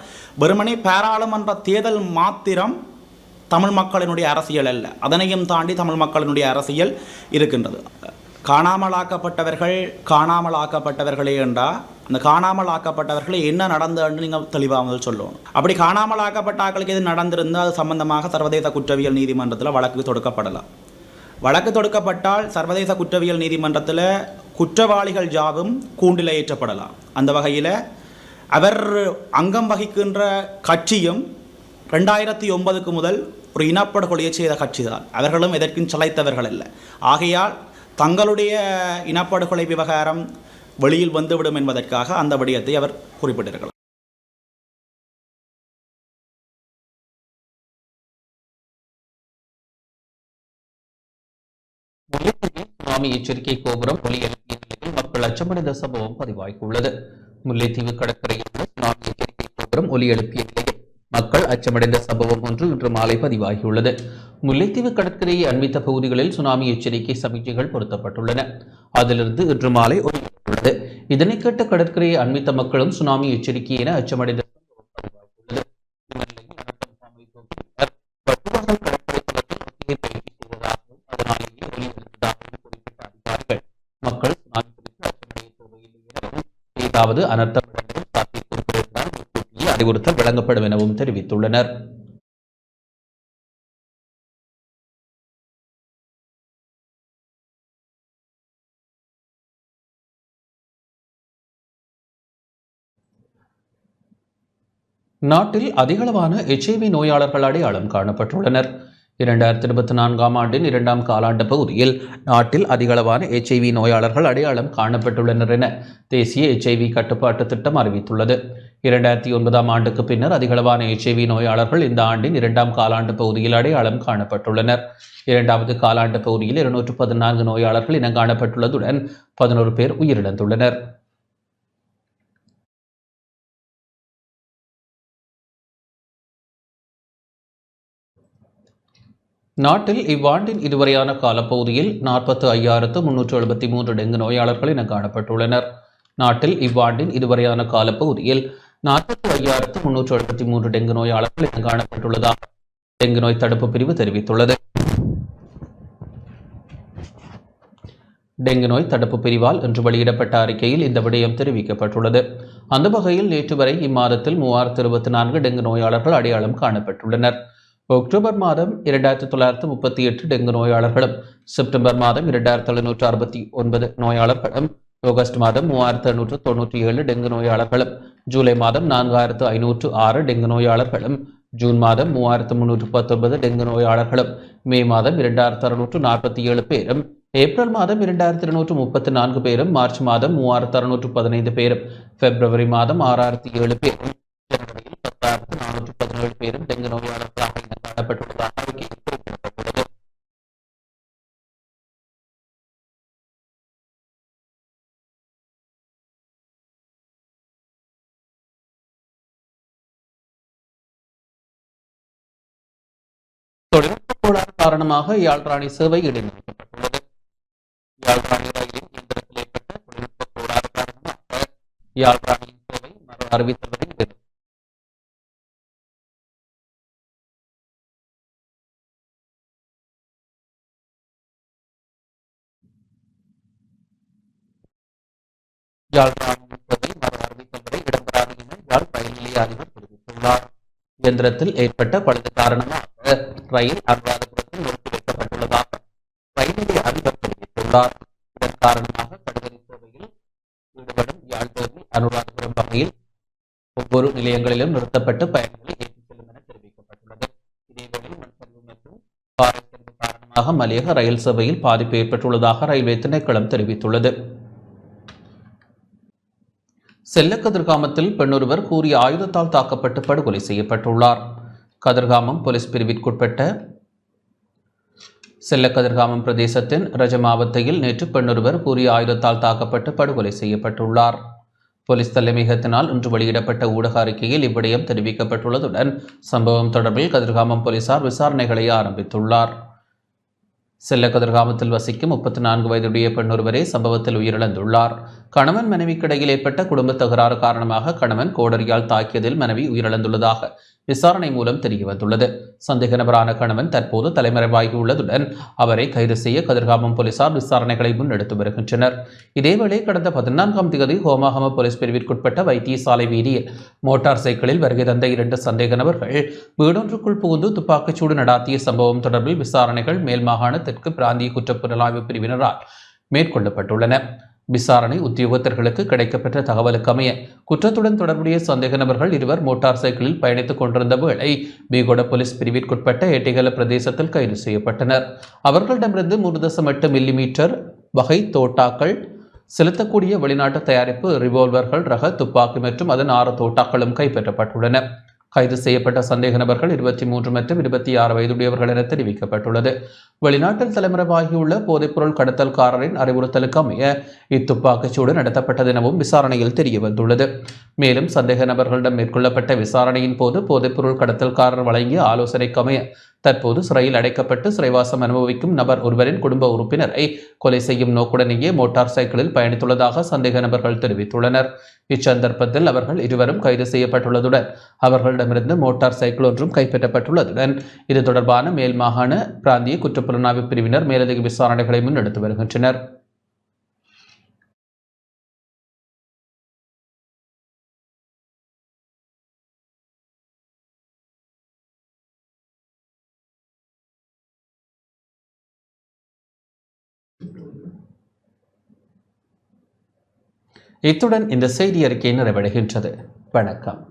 வெறுமனே பாராளுமன்ற தேர்தல் மாத்திரம் தமிழ் மக்களினுடைய அரசியல் அல்ல, அதனையும் தாண்டி தமிழ் மக்களினுடைய அரசியல் இருக்கின்றது. காணாமலாக்கப்பட்டவர்களே என்றால் அந்த காணாமல் ஆக்கப்பட்டவர்களை என்ன நடந்ததுன்னு நீங்கள் தெளிவாக சொல்லணும். அப்படி காணாமல் ஆக்கப்பட்ட ஆக்களுக்கு எது நடந்திருந்தால் அது சம்பந்தமாக சர்வதேச குற்றவியல் நீதிமன்றத்தில் வழக்கு தொடுக்கப்படலாம். வழக்கு தொடுக்கப்பட்டால் சர்வதேச குற்றவியல் நீதிமன்றத்தில் குற்றவாளிகள் யாவும் கூண்டில் ஏற்றப்படலாம். அந்த வகையில் அவர் அங்கம் வகிக்கின்ற கட்சியும் 2009 முதல் ஒரு இனப்படுகொலையை செய்த கட்சி தான். அவர்களும் எதற்கும் சளைத்தவர்கள் அல்ல. ஆகையால் தங்களுடைய இனப்படுகொலை விவகாரம் வெளியில் வந்துவிடும் என்பதற்காக அந்த விடயத்தை அவர் குறிப்பிட்டிருக்கிறார். சுனாமி எச்சரிக்கை கோபுரம் ஒலி எழுப்பிய நிலையில் மக்கள் அச்சமடைந்த சம்பவம் பதிவாகியுள்ளது. முல்லைத்தீவு கடற்கரையில் உள்ள சுனாமி எச்சரிக்கை கோபுரம் ஒலி எழுப்பிய நிலையில் மக்கள் அச்சமடைந்த சம்பவம் ஒன்று இன்று மாலை பதிவாகியுள்ளது. முல்லைத்தீவு கடற்கரையை அண்மித்த பகுதிகளில் சுனாமி எச்சரிக்கை சமிக்ஞைகள் பொருத்தப்பட்டுள்ளன. அதிலிருந்து இன்று மாலை ஒலிக்கப்பட்டுள்ளது. இதனை கேட்ட கடற்கரையை அண்மித்த மக்களும் சுனாமி எச்சரிக்கை என அச்சமடைந்த மக்கள் ஏதாவது அனர்த்தம் அறிவுறுத்தல் வழங்கப்படும் எனவும் தெரிவித்துள்ளனர். நாட்டில் அதிகளவான HIV நோயாளர்கள் அடையாளம் காணப்பட்டுள்ளனர். 2024 ஆண்டின் 2ஆம் காலாண்டு பகுதியில் நாட்டில் அதிகளவான HIV நோயாளர்கள் அடையாளம் காணப்பட்டுள்ளனர் என தேசிய HIV கட்டுப்பாட்டு திட்டம் அறிவித்துள்ளது. 2009ஆம் ஆண்டுக்கு பின்னர் அதிகளவான HIV நோயாளர்கள் இந்த ஆண்டின் 2ஆம் காலாண்டு பகுதியில் அடையாளம் காணப்பட்டுள்ளனர். 2வது காலாண்டு பகுதியில் 214 நோயாளர்கள் இனம் காணப்பட்டுள்ளதுடன் 11 பேர் உயிரிழந்துள்ளனர். நாட்டில் இவ்வாண்டின் இதுவரையான காலப்பகுதியில் 45,373 டெங்கு நோயாளர்கள் இனம் காணப்பட்டுள்ளனர். நாட்டில் இவ்வாண்டின் இதுவரையான காலப்பகுதியில் 45,373 டெங்கு நோயாளர்கள் இனம் காணப்பட்டுள்ளதாக டெங்கு நோய் தடுப்பு பிரிவு தெரிவித்துள்ளது. டெங்கு நோய் தடுப்பு பிரிவால் இன்று வெளியிடப்பட்ட அறிக்கையில் இந்த விடயம் தெரிவிக்கப்பட்டுள்ளது. அந்த வகையில் நேற்று வரை இம்மாதத்தில் 3024 டெங்கு நோயாளர்கள் அடையாளம் காணப்பட்டுள்ளனர். அக்டோபர் மாதம் 2938 டெங்கு நோயாளர்களும், செப்டம்பர் மாதம் 2769 நோயாளர்களும், ஆகஸ்ட் மாதம் 3897 டெங்கு நோயாளர்களும், ஜூலை மாதம் 4506 டெங்கு நோயாளர்களும், ஜூன் மாதம் 3319 டெங்கு நோயாளர்களும், மே மாதம் 2647 பேரும், ஏப்ரல் மாதம் 2234 பேரும், மார்ச் மாதம் 3615 பேரும், பிப்ரவரி மாதம் 6007 பேரும், ஜனவரியில் 10,417 பேரும் டெங்கு நோயாளர்களாக இனம் காணப்பட்டுள்ளதாக அறிக்கையில் குறிப்பிடப்பட்டுள்ளது. தொழில்நுட்ப கோளாறு காரணமாக யாழ்ராணி சேவை இடைநிறுத்தப்பட்டுள்ளது. யாழ்ராணி ரயிலின் இயந்திரத்தில் ஏற்பட்ட தொழில்நுட்ப கோளாறு காரணமாக யாழ்ப்பாணம் சேவை மறு அறிவித்தவரின் விருது. யாழ்ப்பாணம் சேவை மறு அறிவித்தவரை இடம்பெறாது என யாழ் ரயில் நிலைய அதிபர் தெரிவித்துள்ளார். இயந்திரத்தில் ஏற்பட்ட பழுது காரணமாக ரயில் அனுராதபுரத்தில் நிறுத்தி வைக்கப்பட்டுள்ளதாக ரயில் நிலைய அதிபர் தெரிவித்துள்ளார். இதன் காரணமாக கடுவரி சேவையில் ஈடுபடும் யாழ்ப்பாண அனுராதபுரம் வகையில் ஒவ்வொரு நிலையங்களிலும் நிறுத்தப்பட்டு பயணிகளை ஏற்றிச் செல்லும் என தெரிவிக்கப்பட்டுள்ளது. இதேவேளை மண்சரிவு மற்றும் பாறை சரிவு காரணமாக மலையக ரயில் சேவையில் பாதிப்பு ஏற்பட்டுள்ளதாக ரயில்வே திணைக்களம் தெரிவித்துள்ளது. செல்லக்கதிர்காமத்தில் பெண்ணொருவர் கூறிய ஆயுதத்தால் தாக்கப்பட்டு படுகொலை செய்யப்பட்டுள்ளார். கதிர்காமம் போலீஸ் பிரிவிற்குட்பட்ட செல்லக்கதிர்காமம் பிரதேசத்தின் ரஜமாவத்தையில் நேற்று பெண்ணொருவர் கூறிய ஆயுதத்தால் தாக்கப்பட்டு படுகொலை செய்யப்பட்டுள்ளார். போலீஸ் தலைமையகத்தினால் இன்று வெளியிடப்பட்ட ஊடக அறிக்கையில் இவ்விடயம் தெரிவிக்கப்பட்டுள்ளதுடன் சம்பவம் தொடர்பில் கதிர்காமம் போலீசார் விசாரணைகளை ஆரம்பித்துள்ளார். செல்லக்கதிர்காமத்தில் வசிக்கும் 34 வயதுடைய பெண்ணொருவரே சம்பவத்தில் உயிரிழந்துள்ளார். கணவன் மனைவிக்கிடையில் ஏற்பட்ட குடும்ப தகராறு காரணமாக கணவன் கோடரியால் தாக்கியதில் மனைவி உயிரிழந்துள்ளதாக விசாரணை மூலம் தெரியவந்துள்ளது. சந்தேக நபரான கணவன் தற்போது தலைமறைவாகியுள்ளதுடன் அவரை கைது செய்ய கதிர்காமம் போலீசார் விசாரணைகளை முன்னெடுத்து வருகின்றனர். இதேவேளை கடந்த 14ஆம் தேதி ஹோமாகம போலீஸ் பிரிவிற்குட்பட்ட வைத்தியசாலை வீதியில் மோட்டார் சைக்கிளில் வருகை தந்த 2 சந்தேக நபர்கள் வீடொன்றுக்குள் புகுந்து துப்பாக்கிச்சூடு நடாத்திய சம்பவம் தொடர்பில் விசாரணைகள் மேல் மாகாண தெற்கு பிராந்திய குற்றப்புலனாய்வு பிரிவினரால் மேற்கொள்ளப்பட்டுள்ளன. விசாரணை உத்தியோகத்தர்களுக்கு கிடைக்கப்பெற்ற தகவலுக்கு அமைய குற்றத்துடன் தொடர்புடைய சந்தேக நபர்கள் இருவர் மோட்டார் சைக்கிளில் பயணித்துக் கொண்டிருந்த வேளை பீகொட போலீஸ் பிரிவிற்குட்பட்ட எட்டிகல பிரதேசத்தில் கைது செய்யப்பட்டனர். அவர்களிடமிருந்து 3.8 மில்லிமீட்டர் வகை தோட்டாக்கள், செலுத்தக்கூடிய வெளிநாட்டு தயாரிப்பு ரிவால்வர்கள் ரக துப்பாக்கி மற்றும் அதன் 6 தோட்டாக்களும் கைப்பற்றப்பட்டுள்ளன. கைது செய்யப்பட்ட சந்தேக நபர்கள் 23 மற்றும் 26 வயதுடையவர்கள் என தெரிவிக்கப்பட்டுள்ளது. வெளிநாட்டில் தலைமறைவாகியுள்ள போதைப்பொருள் கடத்தல்காரரின் அறிவுறுத்தலுக்கு அமைய இத்துப்பாக்கிச்சூடு நடத்தப்பட்டது எனவும் விசாரணையில் தெரியவந்துள்ளது. மேலும் சந்தேக நபர்களிடம் மேற்கொள்ளப்பட்ட விசாரணையின் போது போதைப்பொருள் கடத்தல்காரர் வழங்கிய ஆலோசனைக்கு அமைய தற்போது சிறையில் அடைக்கப்பட்டு சிறைவாசம் அனுபவிக்கும் நபர் ஒருவரின் குடும்ப உறுப்பினரை கொலை செய்யும் நோக்குடனேயே மோட்டார் சைக்கிளில் பயணித்துள்ளதாக சந்தேக நபர்கள் தெரிவித்துள்ளனர். இச்சந்தர்ப்பத்தில் அவர்கள் இருவரும் கைது செய்யப்பட்டுள்ளதுடன் அவர்களிடமிருந்து மோட்டார் சைக்கிள் ஒன்றும் கைப்பற்றப்பட்டுள்ளதுடன் இது தொடர்பான மேல் மாகாண பிராந்திய குற்றப்புலனாய்வு பிரிவினர் மேலதிக விசாரணைகளை முன்னெடுத்து வருகின்றனர். இத்துடன் இந்த செய்தி அறிக்கை நிறைவடைகின்றது. வணக்கம்.